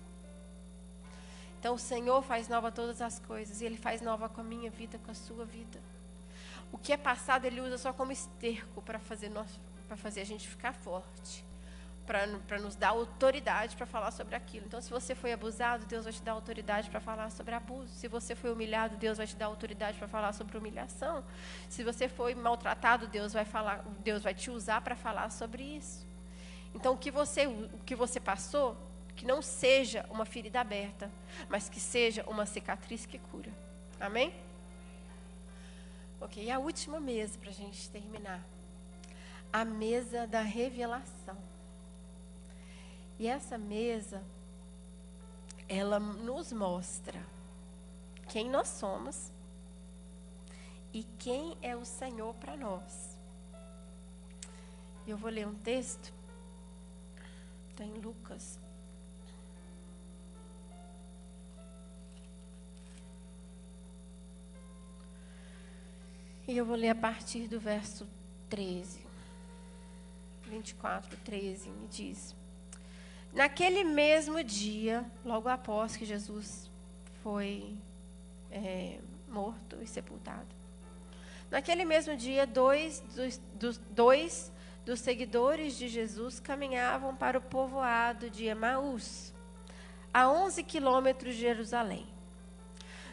Então o Senhor faz nova todas as coisas. E Ele faz nova com a minha vida, com a sua vida. O que é passado Ele usa só como esterco para fazer a gente ficar forte. para nos dar autoridade para falar sobre aquilo. Então, se você foi abusado, Deus vai te dar autoridade para falar sobre abuso. Se você foi humilhado, Deus vai te dar autoridade para falar sobre humilhação. Se você foi maltratado, Deus vai te usar para falar sobre isso. Então, o que você passou, que não seja uma ferida aberta, mas que seja uma cicatriz que cura. Amém? Ok, e a última mesa para a gente terminar. A mesa da revelação. E essa mesa, ela nos mostra quem nós somos e quem é o Senhor para nós. Eu vou ler um texto, está em Lucas. E eu vou ler a partir do verso 13. 24, 13, e diz: naquele mesmo dia, logo após que Jesus foi morto e sepultado, naquele mesmo dia, dois dos seguidores de Jesus caminhavam para o povoado de Emaús, a 11 quilômetros de Jerusalém.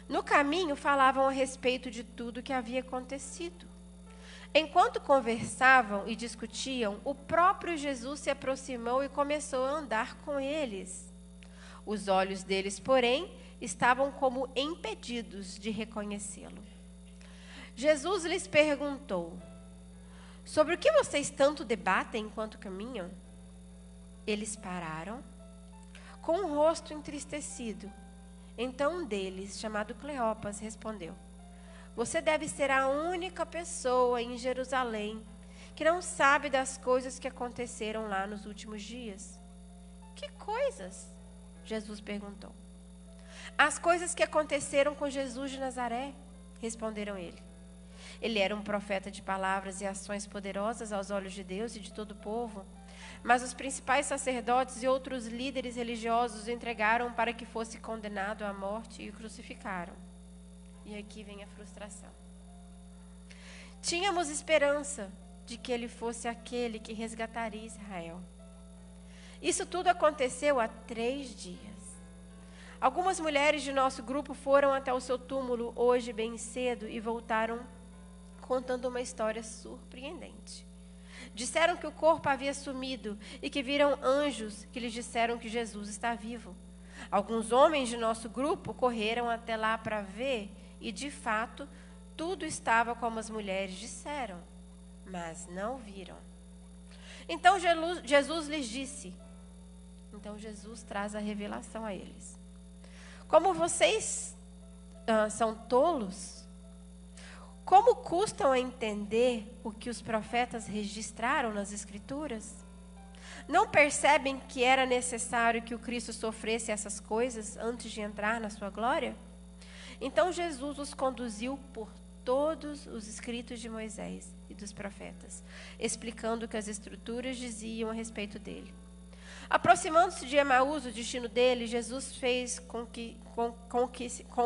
No caminho, falavam a respeito de tudo que havia acontecido. Enquanto conversavam e discutiam, o próprio Jesus se aproximou e começou a andar com eles. Os olhos deles, porém, estavam como impedidos de reconhecê-lo. Jesus lhes perguntou: sobre o que vocês tanto debatem enquanto caminham? Eles pararam, com o rosto entristecido. Então um deles, chamado Cleopas, respondeu: você deve ser a única pessoa em Jerusalém que não sabe das coisas que aconteceram lá nos últimos dias. Que coisas? Jesus perguntou. As coisas que aconteceram com Jesus de Nazaré, responderam ele. Ele era um profeta de palavras e ações poderosas aos olhos de Deus e de todo o povo. Mas os principais sacerdotes e outros líderes religiosos o entregaram para que fosse condenado à morte e o crucificaram. E aqui vem a frustração. Tínhamos esperança de que ele fosse aquele que resgataria Israel. Isso tudo aconteceu há 3 dias. Algumas mulheres de nosso grupo foram até o seu túmulo hoje bem cedo e voltaram contando uma história surpreendente. Disseram que o corpo havia sumido e que viram anjos que lhes disseram que Jesus está vivo. Alguns homens de nosso grupo correram até lá para ver e, de fato, tudo estava como as mulheres disseram, mas não viram. Então Jesus lhes disse. Então Jesus traz a revelação a eles. Como vocês são tolos, como custam a entender o que os profetas registraram nas Escrituras? Não percebem que era necessário que o Cristo sofresse essas coisas antes de entrar na sua glória? Então Jesus os conduziu por todos os escritos de Moisés e dos profetas, explicando o que as Escrituras diziam a respeito dele. Aproximando-se de Emaús, o destino dele, Jesus fez com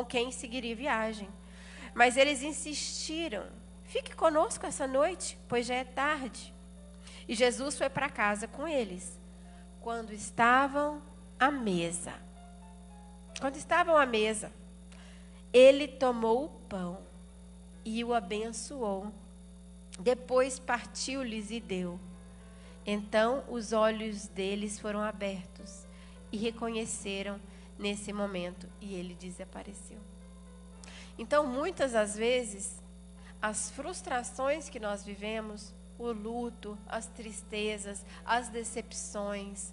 quem seguiria a viagem. Mas eles insistiram: fique conosco essa noite, pois já é tarde. E Jesus foi para casa com eles. Quando estavam à mesa, ele tomou o pão e o abençoou. Depois partiu-lhes e deu. Então os olhos deles foram abertos e reconheceram nesse momento, e ele desapareceu. Então, muitas das vezes, as frustrações que nós vivemos, o luto, as tristezas, as decepções,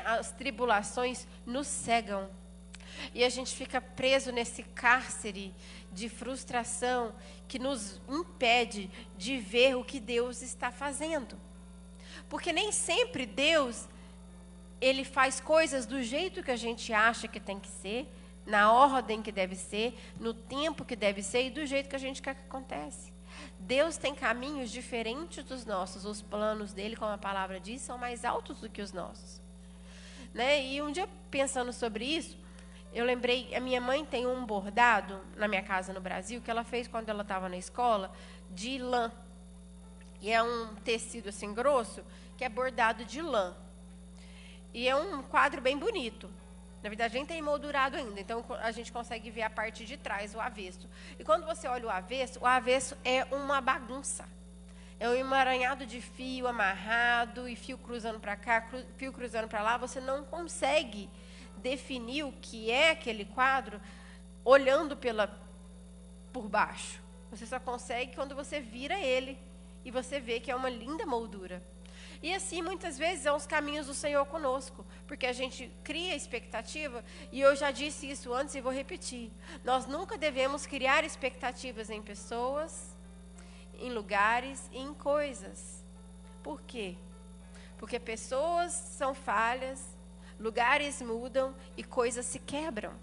as tribulações nos cegam. E a gente fica preso nesse cárcere de frustração que nos impede de ver o que Deus está fazendo. Porque nem sempre Deus, ele faz coisas do jeito que a gente acha que tem que ser, na ordem que deve ser, no tempo que deve ser e do jeito que a gente quer que aconteça. Deus tem caminhos diferentes dos nossos. Os planos dele, como a palavra diz, são mais altos do que os nossos. E um dia, pensando sobre isso, eu lembrei, a minha mãe tem um bordado na minha casa no Brasil, que ela fez quando ela estava na escola, de lã. E é um tecido assim grosso, que é bordado de lã. E é um quadro bem bonito. Na verdade, nem tem emoldurado ainda, então a gente consegue ver a parte de trás, o avesso. E quando você olha o avesso é uma bagunça. É um emaranhado de fio amarrado e fio cruzando para cá, fio cruzando para lá. Você não consegue definir o que é aquele quadro olhando por baixo. Você só consegue quando você vira ele e você vê que é uma linda moldura. E assim, muitas vezes, são os caminhos do Senhor conosco, porque a gente cria expectativa, e eu já disse isso antes e vou repetir. Nós nunca devemos criar expectativas em pessoas, em lugares e em coisas. Por quê? Porque pessoas são falhas, lugares mudam e coisas se quebram.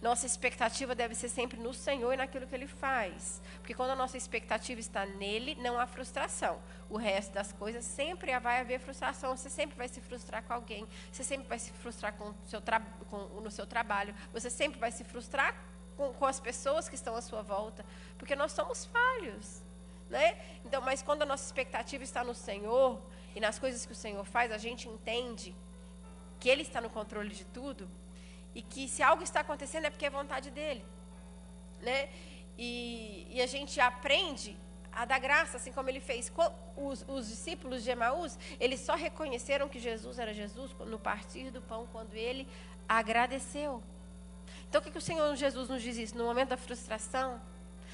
Nossa expectativa deve ser sempre no Senhor e naquilo que Ele faz. Porque quando a nossa expectativa está nele, não há frustração. O resto das coisas sempre vai haver frustração. Você sempre vai se frustrar com alguém. Você sempre vai se frustrar no seu trabalho. Você sempre vai se frustrar com as pessoas que estão à sua volta. Porque nós somos falhos. Né? Então, mas quando a nossa expectativa está no Senhor e nas coisas que o Senhor faz, a gente entende que Ele está no controle de tudo. E que se algo está acontecendo é porque é vontade dele. Né? E a gente aprende a dar graça, assim como ele fez. Os discípulos de Emaús, eles só reconheceram que Jesus era Jesus no partir do pão, quando ele agradeceu. Então, o que o Senhor Jesus nos diz isso? No momento da frustração,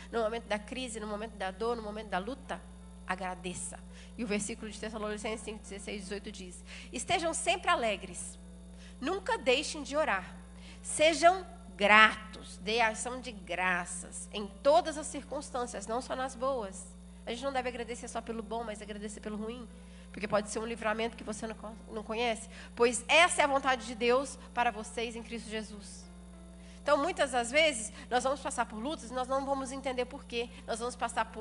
no momento da crise, no momento da dor, no momento da luta, agradeça. E o versículo de Tessalonicenses 5, 16, 18 diz: estejam sempre alegres, nunca deixem de orar. Sejam gratos, dê ação de graças em todas as circunstâncias, não só nas boas. A gente não deve agradecer só pelo bom, mas agradecer pelo ruim, porque pode ser um livramento que você não conhece. Pois essa é a vontade de Deus para vocês em Cristo Jesus. Então, muitas das vezes, nós vamos passar por lutas e nós não vamos entender por quê. Nós vamos passar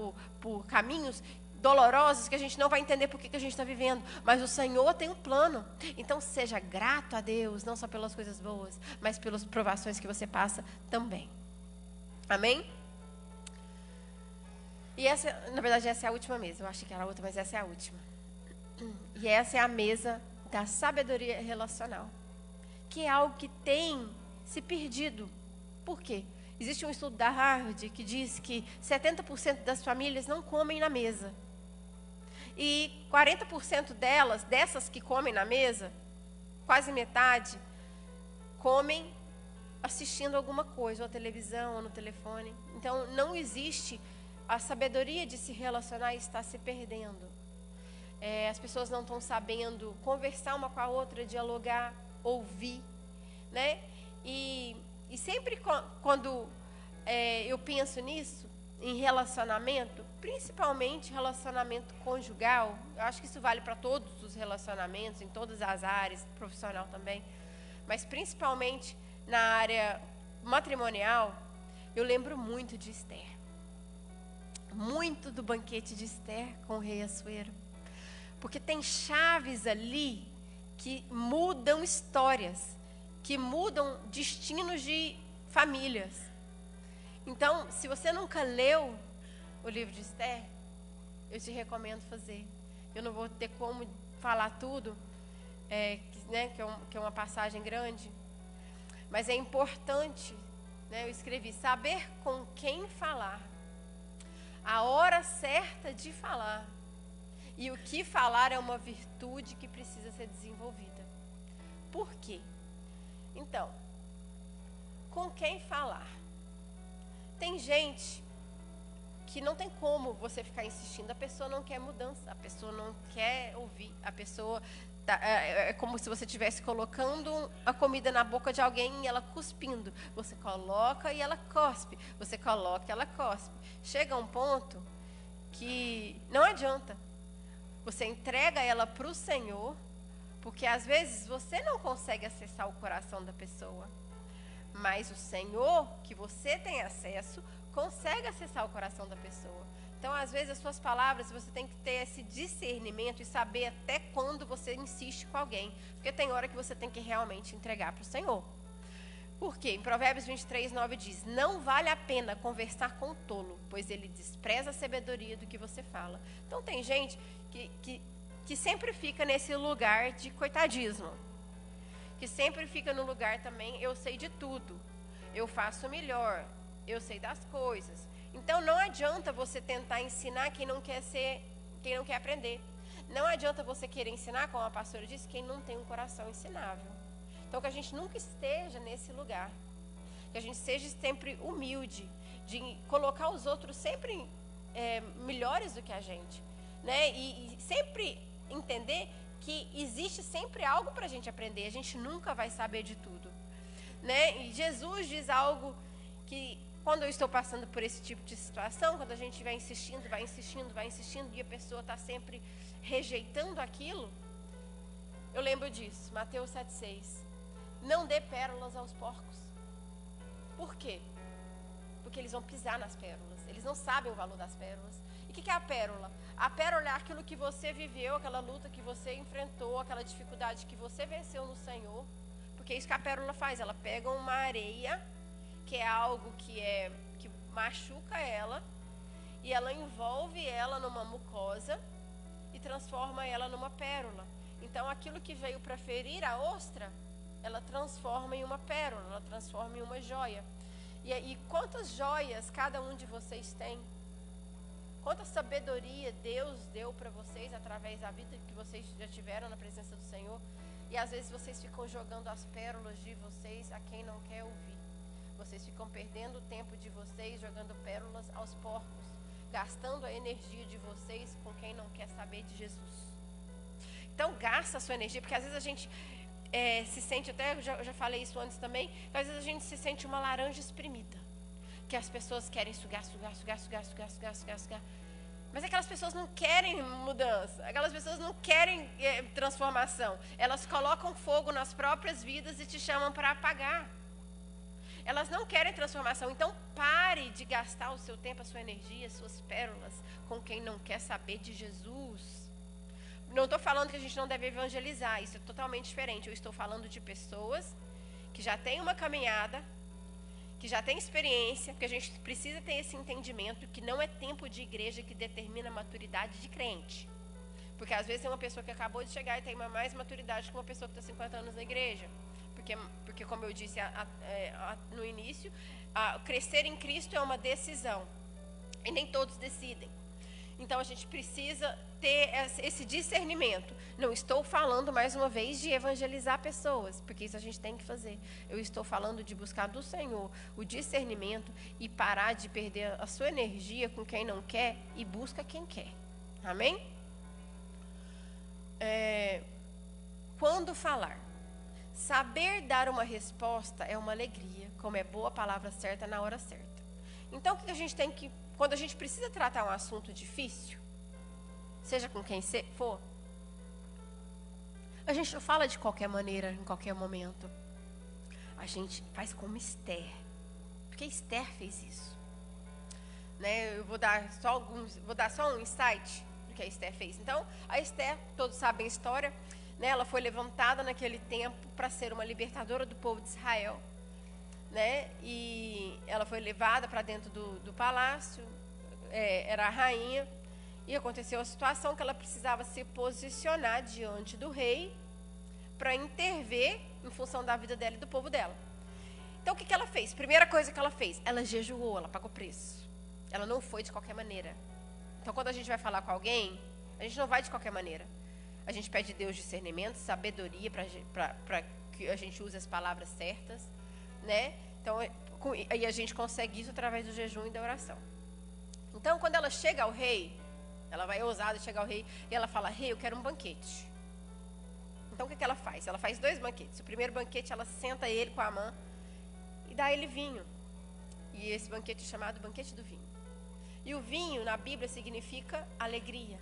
por caminhos dolorosos que a gente não vai entender por que a gente está vivendo. Mas o Senhor tem um plano. Então, seja grato a Deus, não só pelas coisas boas, mas pelas provações que você passa também. Amém? E essa, na verdade, essa é a última mesa. Eu achei que era a outra, mas essa é a última. E essa é a mesa da sabedoria relacional, que é algo que tem se perdido. Por quê? Existe um estudo da Harvard que diz que 70% das famílias não comem na mesa. E 40% dessas que comem na mesa, quase metade, comem assistindo alguma coisa, ou à televisão, ou no telefone. Então, não existe a sabedoria de se relacionar e está se perdendo. As pessoas não estão sabendo conversar uma com a outra, dialogar, ouvir, né? E sempre quando eu penso nisso, em relacionamento, principalmente relacionamento conjugal, eu acho que isso vale para todos os relacionamentos, em todas as áreas, profissional também, mas principalmente na área matrimonial, eu lembro muito de Esther. Muito do banquete de Esther com o rei Assuero. Porque tem chaves ali que mudam histórias, que mudam destinos de famílias. Então, se você nunca leu o livro de Esther, eu te recomendo fazer. Eu não vou ter como falar tudo, que é uma passagem grande, mas é importante, né, eu escrevi, saber com quem falar, a hora certa de falar, e o que falar é uma virtude que precisa ser desenvolvida. Por quê? Então, com quem falar? Tem gente que não tem como você ficar insistindo, a pessoa não quer mudança, a pessoa não quer ouvir, a pessoa é como se você estivesse colocando a comida na boca de alguém e ela cuspindo. Você coloca e ela cospe, você coloca e ela cospe. Chega um ponto que não adianta. Você entrega ela para o Senhor, porque às vezes você não consegue acessar o coração da pessoa. Mas o Senhor, que você tem acesso, consegue acessar o coração da pessoa. Então, às vezes, as suas palavras, você tem que ter esse discernimento e saber até quando você insiste com alguém. Porque tem hora que você tem que realmente entregar para o Senhor. Por quê? Em Provérbios 23, 9 diz: não vale a pena conversar com o tolo, pois ele despreza a sabedoria do que você fala. Então, tem gente que sempre fica nesse lugar de coitadismo. que sempre fica no lugar também, eu sei de tudo, eu faço melhor, eu sei das coisas. Então não adianta você tentar ensinar quem não quer aprender. Não adianta você querer ensinar, como a pastora disse, quem não tem um coração ensinável. Então que a gente nunca esteja nesse lugar. Que a gente seja sempre humilde, de colocar os outros sempre melhores do que a gente, né? E sempre entender que existe sempre algo para a gente aprender. A gente nunca vai saber de tudo, né? E Jesus diz algo que, quando eu estou passando por esse tipo de situação, quando a gente vai insistindo, e a pessoa está sempre rejeitando aquilo, eu lembro disso, Mateus 7,6. Não dê pérolas aos porcos. Por quê? Porque eles vão pisar nas pérolas. Eles não sabem o valor das pérolas. E o que é a pérola? A pérola é aquilo que você viveu, aquela luta que você enfrentou, aquela dificuldade que você venceu no Senhor. Porque é isso que a pérola faz. Ela pega uma areia, que é algo que machuca ela, e ela envolve ela numa mucosa e transforma ela numa pérola. Então, aquilo que veio para ferir a ostra, ela transforma em uma pérola, ela transforma em uma joia. E quantas joias cada um de vocês tem? Quanta sabedoria Deus deu para vocês através da vida que vocês já tiveram na presença do Senhor. E às vezes vocês ficam jogando as pérolas de vocês a quem não quer ouvir. Vocês ficam perdendo o tempo de vocês jogando pérolas aos porcos, gastando a energia de vocês com quem não quer saber de Jesus. Então gasta a sua energia, porque às vezes a gente se sente, até eu já falei isso antes também, às vezes a gente se sente uma laranja espremida, que as pessoas querem sugar. Mas aquelas pessoas não querem mudança, aquelas pessoas não querem transformação. Elas colocam fogo nas próprias vidas e te chamam para apagar. Elas não querem transformação. Então pare de gastar o seu tempo, a sua energia, as suas pérolas com quem não quer saber de Jesus. Não estou falando que a gente não deve evangelizar, isso é totalmente diferente. Eu estou falando de pessoas que já têm uma caminhada, que já têm experiência, porque a gente precisa ter esse entendimento que não é tempo de igreja que determina a maturidade de crente. Porque às vezes tem uma pessoa que acabou de chegar e tem mais maturidade que uma pessoa que está 50 anos na igreja. Porque como eu disse no início, crescer em Cristo é uma decisão. E nem todos decidem. Então a gente precisa ter esse discernimento. Não estou falando mais uma vez de evangelizar pessoas, porque isso a gente tem que fazer. Eu estou falando de buscar do Senhor o discernimento e parar de perder a sua energia com quem não quer e busca quem quer. Amém? Quando falar? Saber dar uma resposta é uma alegria, como é boa a palavra certa na hora certa. Então o que a gente tem que... Quando a gente precisa tratar um assunto difícil, seja com quem for, a gente não fala de qualquer maneira, em qualquer momento. A gente faz como Esther, porque Esther fez isso. Né? Eu vou dar só um insight do que a Esther fez. Então, a Esther, todos sabem a história, né? Ela foi levantada naquele tempo para ser uma libertadora do povo de Israel. Né? E ela foi levada para dentro do palácio, era a rainha, e aconteceu a situação que ela precisava se posicionar diante do rei para intervir em função da vida dela e do povo dela. Então o que ela fez? Primeira coisa que ela fez, ela jejuou, ela pagou preço. Ela não foi de qualquer maneira. Então quando a gente vai falar com alguém, a gente não vai de qualquer maneira. A gente pede a Deus discernimento, sabedoria para que a gente use as palavras certas. Né? Então, e a gente consegue isso através do jejum e da oração. Então, quando ela chega ao rei, ela vai ousada chegar ao rei e ela fala: rei, eu quero um banquete. Então, o que ela faz? Ela faz 2 banquetes. O primeiro banquete, ela senta ele com a mão e dá ele vinho. E esse banquete é chamado banquete do vinho. E o vinho, na Bíblia, significa alegria.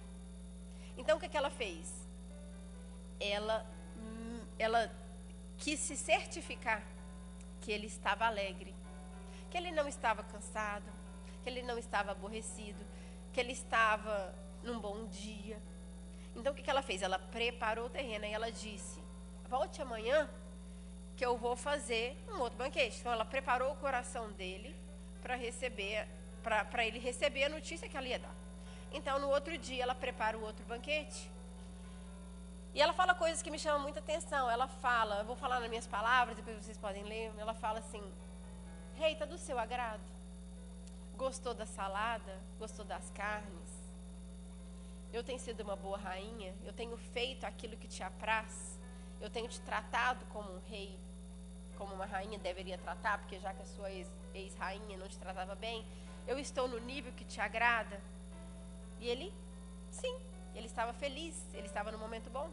Então, o que ela fez? Ela quis se certificar que ele estava alegre, que ele não estava cansado, que ele não estava aborrecido, que ele estava num bom dia. Então o que ela fez? Ela preparou o terreno e ela disse: volte amanhã que eu vou fazer um outro banquete. Então ela preparou o coração dele para ele receber a notícia que ela ia dar. Então no outro dia ela prepara o outro banquete E ela fala coisas que me chamam muita atenção. Ela fala, eu vou falar nas minhas palavras, depois vocês podem ler. Ela fala assim: rei, tá do seu agrado? Gostou da salada? Gostou das carnes? Eu tenho sido uma boa rainha? Eu tenho feito aquilo que te apraz? Eu tenho te tratado como um rei, como uma rainha deveria tratar, porque já que a sua ex-rainha não te tratava bem, eu estou no nível que te agrada? E ele, sim, ele estava feliz, ele estava no momento bom.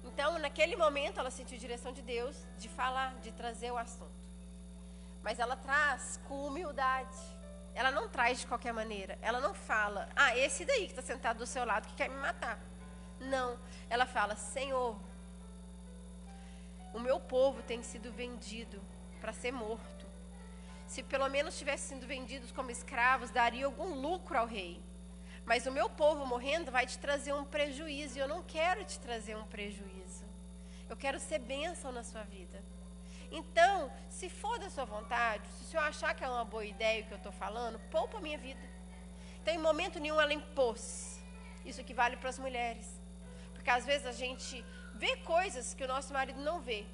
Então, naquele momento, ela sentiu direção de Deus de falar, de trazer o assunto. Mas ela traz com humildade. Ela não traz de qualquer maneira. Ela não fala, esse daí que está sentado do seu lado que quer me matar. Não, ela fala: Senhor, o meu povo tem sido vendido para ser morto. Se pelo menos tivessem sido vendidos como escravos, daria algum lucro ao rei. Mas o meu povo morrendo vai te trazer um prejuízo. E eu não quero te trazer um prejuízo. Eu quero ser bênção na sua vida. Então, se for da sua vontade, se o senhor achar que é uma boa ideia o que eu estou falando, poupa a minha vida. Então, em momento nenhum ela impôs. Isso que vale para as mulheres. Porque às vezes a gente vê coisas que o nosso marido não vê.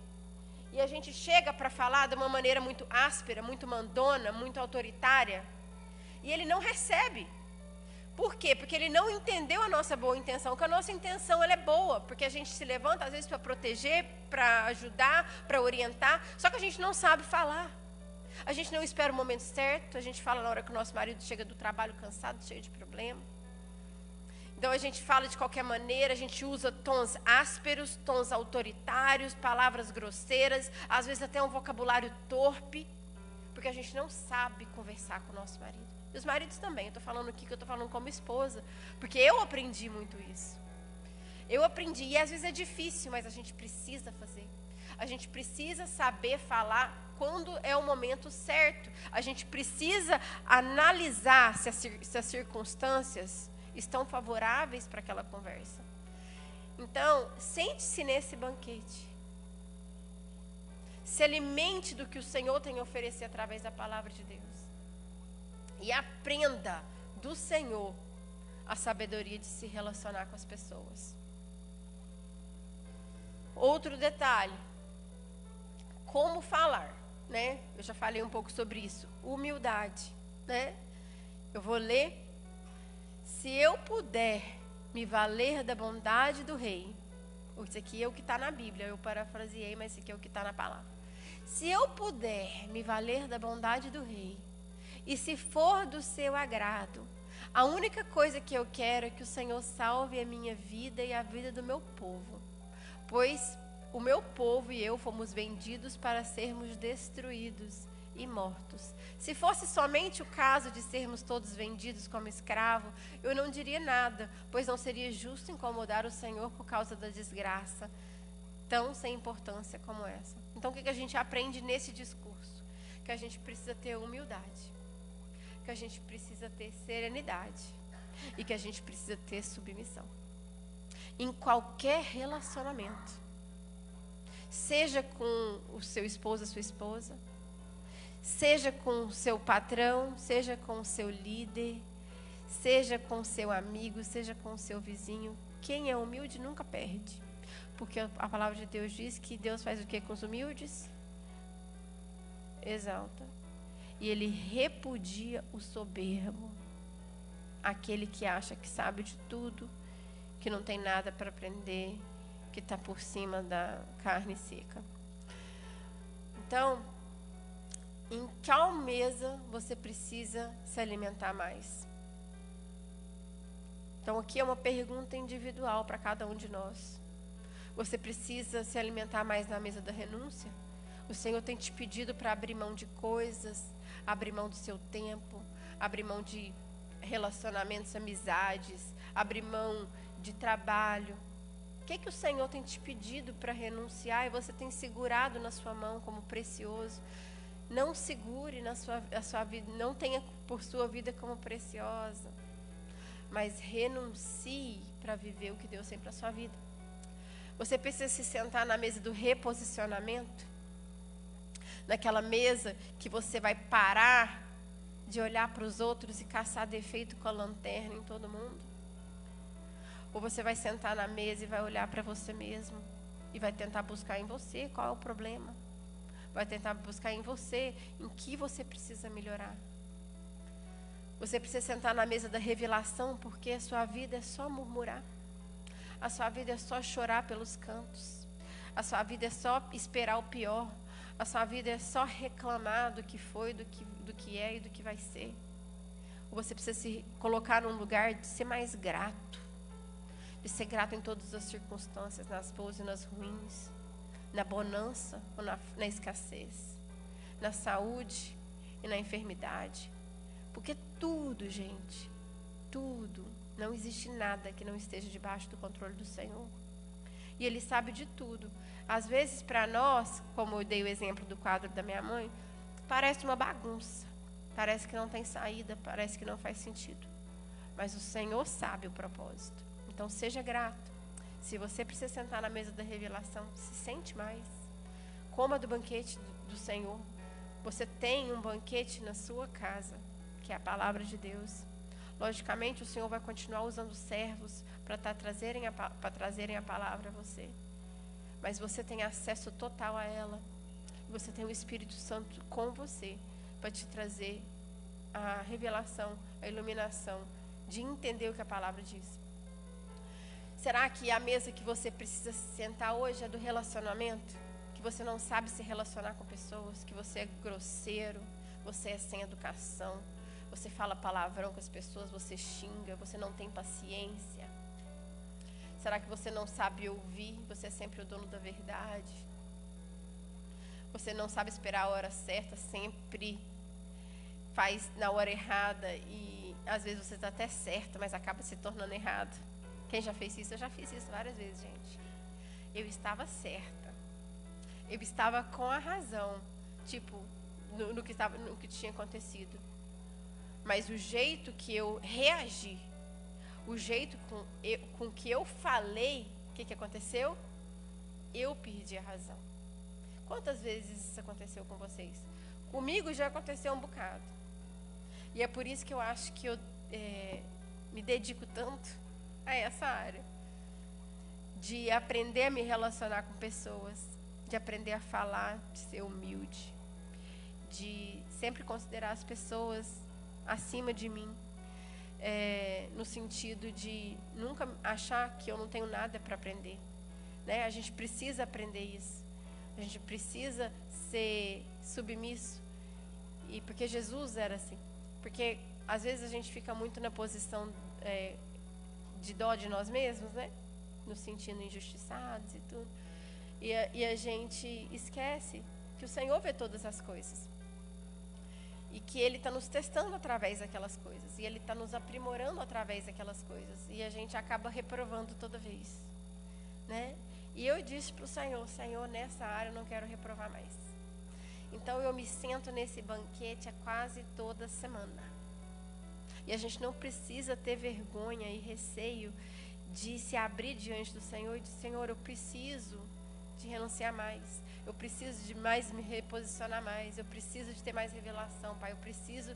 E a gente chega para falar de uma maneira muito áspera, muito mandona, muito autoritária. E ele não recebe. Por quê? Porque ele não entendeu a nossa boa intenção. Que a nossa intenção ela é boa. Porque a gente se levanta às vezes para proteger, para ajudar, para orientar. Só que a gente não sabe falar. A gente não espera o momento certo. A gente fala na hora que o nosso marido chega do trabalho cansado, cheio de problema. Então a gente fala de qualquer maneira. A gente usa tons ásperos, tons autoritários, palavras grosseiras. Às vezes até um vocabulário torpe. Porque a gente não sabe conversar com o nosso marido. E os maridos também, eu estou falando aqui que eu estou falando como esposa, porque eu aprendi muito isso. Eu aprendi, e às vezes é difícil, mas a gente precisa fazer. A gente precisa saber falar quando é o momento certo. A gente precisa analisar se as circunstâncias estão favoráveis para aquela conversa. Então, sente-se nesse banquete. Se alimente do que o Senhor tem a oferecer através da palavra de Deus. E aprenda do Senhor a sabedoria de se relacionar com as pessoas. Outro detalhe. Como falar, né? Eu já falei um pouco sobre isso. Humildade, né? Eu vou ler. Se eu puder me valer da bondade do rei. Isso aqui é o que está na Bíblia. Eu parafraseei, mas isso aqui é o que está na palavra. Se eu puder me valer da bondade do rei. E se for do seu agrado, a única coisa que eu quero é que o Senhor salve a minha vida e a vida do meu povo. Pois o meu povo e eu fomos vendidos para sermos destruídos e mortos. Se fosse somente o caso de sermos todos vendidos como escravo, eu não diria nada, pois não seria justo incomodar o Senhor por causa da desgraça tão sem importância como essa. Então o que a gente aprende nesse discurso? Que a gente precisa ter humildade. Que a gente precisa ter serenidade e que a gente precisa ter submissão em qualquer relacionamento, seja com o seu esposo, a sua esposa, seja com o seu patrão, seja com o seu líder, seja com o seu amigo, seja com o seu vizinho. Quem é humilde nunca perde, porque a palavra de Deus diz que Deus faz o que com os humildes? Exalta. E ele repudia o soberbo, aquele que acha que sabe de tudo, que não tem nada para aprender, que está por cima da carne seca. Então, em qual mesa você precisa se alimentar mais? Então, aqui é uma pergunta individual para cada um de nós. Você precisa se alimentar mais na mesa da renúncia? O Senhor tem te pedido para abrir mão de coisas, abrir mão do seu tempo, abrir mão de relacionamentos, amizades, abrir mão de trabalho. O que o Senhor tem te pedido para renunciar e você tem segurado na sua mão como precioso? Não segure a sua vida, não tenha por sua vida como preciosa, mas renuncie para viver o que Deus tem para a sua vida. Você precisa se sentar na mesa do reposicionamento, naquela mesa que você vai parar de olhar para os outros e caçar defeito com a lanterna em todo mundo. Ou você vai sentar na mesa e vai olhar para você mesmo e vai tentar buscar em você qual é o problema. Vai tentar buscar em você em que você precisa melhorar. Você precisa sentar na mesa da revelação, porque a sua vida é só murmurar. A sua vida é só chorar pelos cantos. A sua vida é só esperar o pior. A sua vida é só reclamar do que foi, do que é e do que vai ser. Ou você precisa se colocar num lugar de ser mais grato. De ser grato em todas as circunstâncias, nas boas e nas ruins. Na bonança ou na escassez. Na saúde e na enfermidade. Porque tudo, gente, tudo, não existe nada que não esteja debaixo do controle do Senhor. E Ele sabe de tudo. Às vezes, para nós, como eu dei o exemplo do quadro da minha mãe, parece uma bagunça. Parece que não tem saída, parece que não faz sentido. Mas o Senhor sabe o propósito. Então, seja grato. Se você precisa sentar na mesa da revelação, se sente mais. Coma do banquete do Senhor. Você tem um banquete na sua casa, que é a palavra de Deus. Logicamente, o Senhor vai continuar usando servos para trazerem a palavra a você. Mas você tem acesso total a ela. Você tem o Espírito Santo com você para te trazer a revelação, a iluminação de entender o que a palavra diz. Será que a mesa que você precisa sentar hoje é do relacionamento? Que você não sabe se relacionar com pessoas, que você é grosseiro, você é sem educação, você fala palavrão com as pessoas, você xinga, você não tem paciência? Será que você não sabe ouvir? Você é sempre o dono da verdade? Você não sabe esperar a hora certa, sempre faz na hora errada e às vezes você está até certo, mas acaba se tornando errado. Quem já fez isso? Eu já fiz isso várias vezes, gente. Eu estava certa. Eu estava com a razão, tipo, no que tinha acontecido. Mas o jeito que eu reagi, o jeito com que eu falei, o que aconteceu? Eu perdi a razão. Quantas vezes isso aconteceu com vocês? Comigo já aconteceu um bocado. E é por isso que eu acho que eu me dedico tanto a essa área. De aprender a me relacionar com pessoas, de aprender a falar, de ser humilde, de sempre considerar as pessoas acima de mim, no sentido de nunca achar que eu não tenho nada para aprender, né? A gente precisa aprender isso, a gente precisa ser submisso, e porque Jesus era assim, porque às vezes a gente fica muito na posição de dó de nós mesmos, né? Nos sentindo injustiçados e tudo, e a gente esquece que o Senhor vê todas as coisas. E que Ele está nos testando através daquelas coisas. E Ele está nos aprimorando através daquelas coisas. E a gente acaba reprovando toda vez, né? E eu disse para o Senhor, Senhor, nessa área eu não quero reprovar mais. Então eu me sento nesse banquete a quase toda semana. E a gente não precisa ter vergonha e receio de se abrir diante do Senhor e dizer, Senhor, eu preciso de renunciar mais. Eu preciso de mais me reposicionar mais. Eu preciso de ter mais revelação, Pai. Eu preciso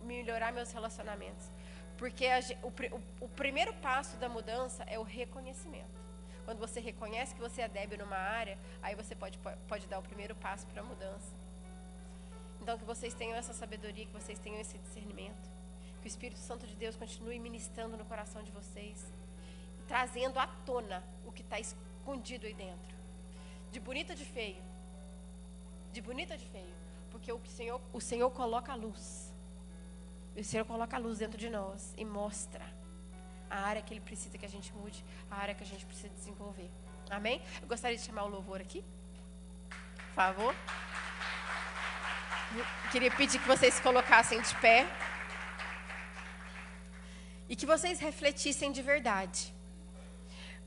melhorar meus relacionamentos. Porque o primeiro passo da mudança é o reconhecimento. Quando você reconhece que você é débil numa área, aí você pode dar o primeiro passo para a mudança. Então, que vocês tenham essa sabedoria, que vocês tenham esse discernimento. Que o Espírito Santo de Deus continue ministrando no coração de vocês. Trazendo à tona o que está escondido aí dentro. De bonito ou de feio? De bonito ou de feio? Porque o Senhor coloca a luz. O Senhor coloca a luz dentro de nós e mostra a área que Ele precisa que a gente mude, a área que a gente precisa desenvolver. Amém? Eu gostaria de chamar o louvor aqui. Por favor. Eu queria pedir que vocês se colocassem de pé. E que vocês refletissem de verdade.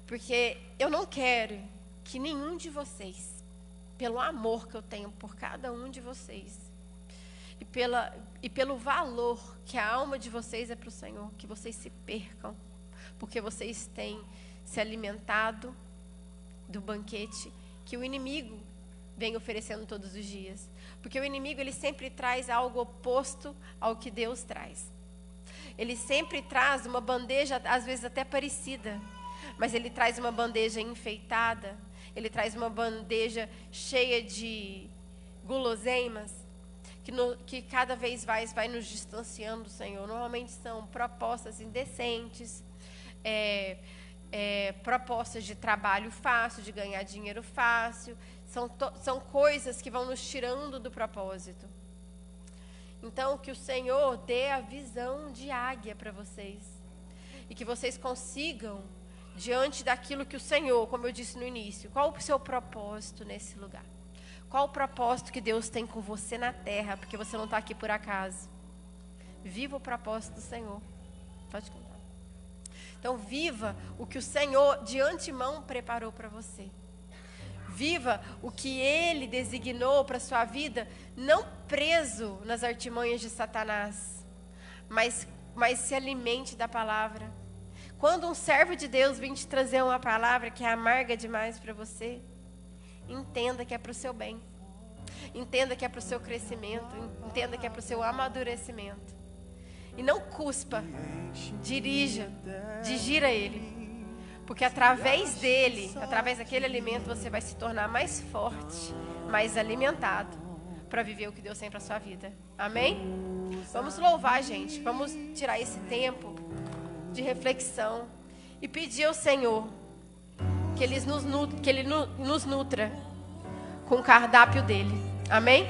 Porque eu não quero que nenhum de vocês, pelo amor que eu tenho por cada um de vocês, e pelo valor que a alma de vocês é para o Senhor, que vocês se percam, porque vocês têm se alimentado do banquete que o inimigo vem oferecendo todos os dias. Porque o inimigo, ele sempre traz algo oposto ao que Deus traz. Ele sempre traz uma bandeja, às vezes até parecida, mas Ele traz uma bandeja enfeitada, Ele traz uma bandeja cheia de guloseimas, que cada vez mais vai nos distanciando do Senhor. Normalmente são propostas indecentes, propostas de trabalho fácil, de ganhar dinheiro fácil. São coisas que vão nos tirando do propósito. Então, que o Senhor dê a visão de águia para vocês. E que vocês consigam, diante daquilo que o Senhor, como eu disse no início, qual o seu propósito nesse lugar? Qual o propósito que Deus tem com você na terra? Porque você não está aqui por acaso. Viva o propósito do Senhor. Pode contar. Então, viva o que o Senhor de antemão preparou para você. Viva o que Ele designou para a sua vida, não preso nas artimanhas de Satanás, mas se alimente da palavra. Quando um servo de Deus vem te trazer uma palavra que é amarga demais para você, entenda que é para o seu bem. Entenda que é para o seu crescimento. Entenda que é para o seu amadurecimento. E não cuspa, digira ele. Porque através dele, através daquele alimento, você vai se tornar mais forte, mais alimentado, para viver o que Deus tem para a sua vida. Amém? Vamos louvar, gente. Vamos tirar esse tempo de reflexão e pedir ao Senhor que Ele nos nutra com o cardápio dele. Amém?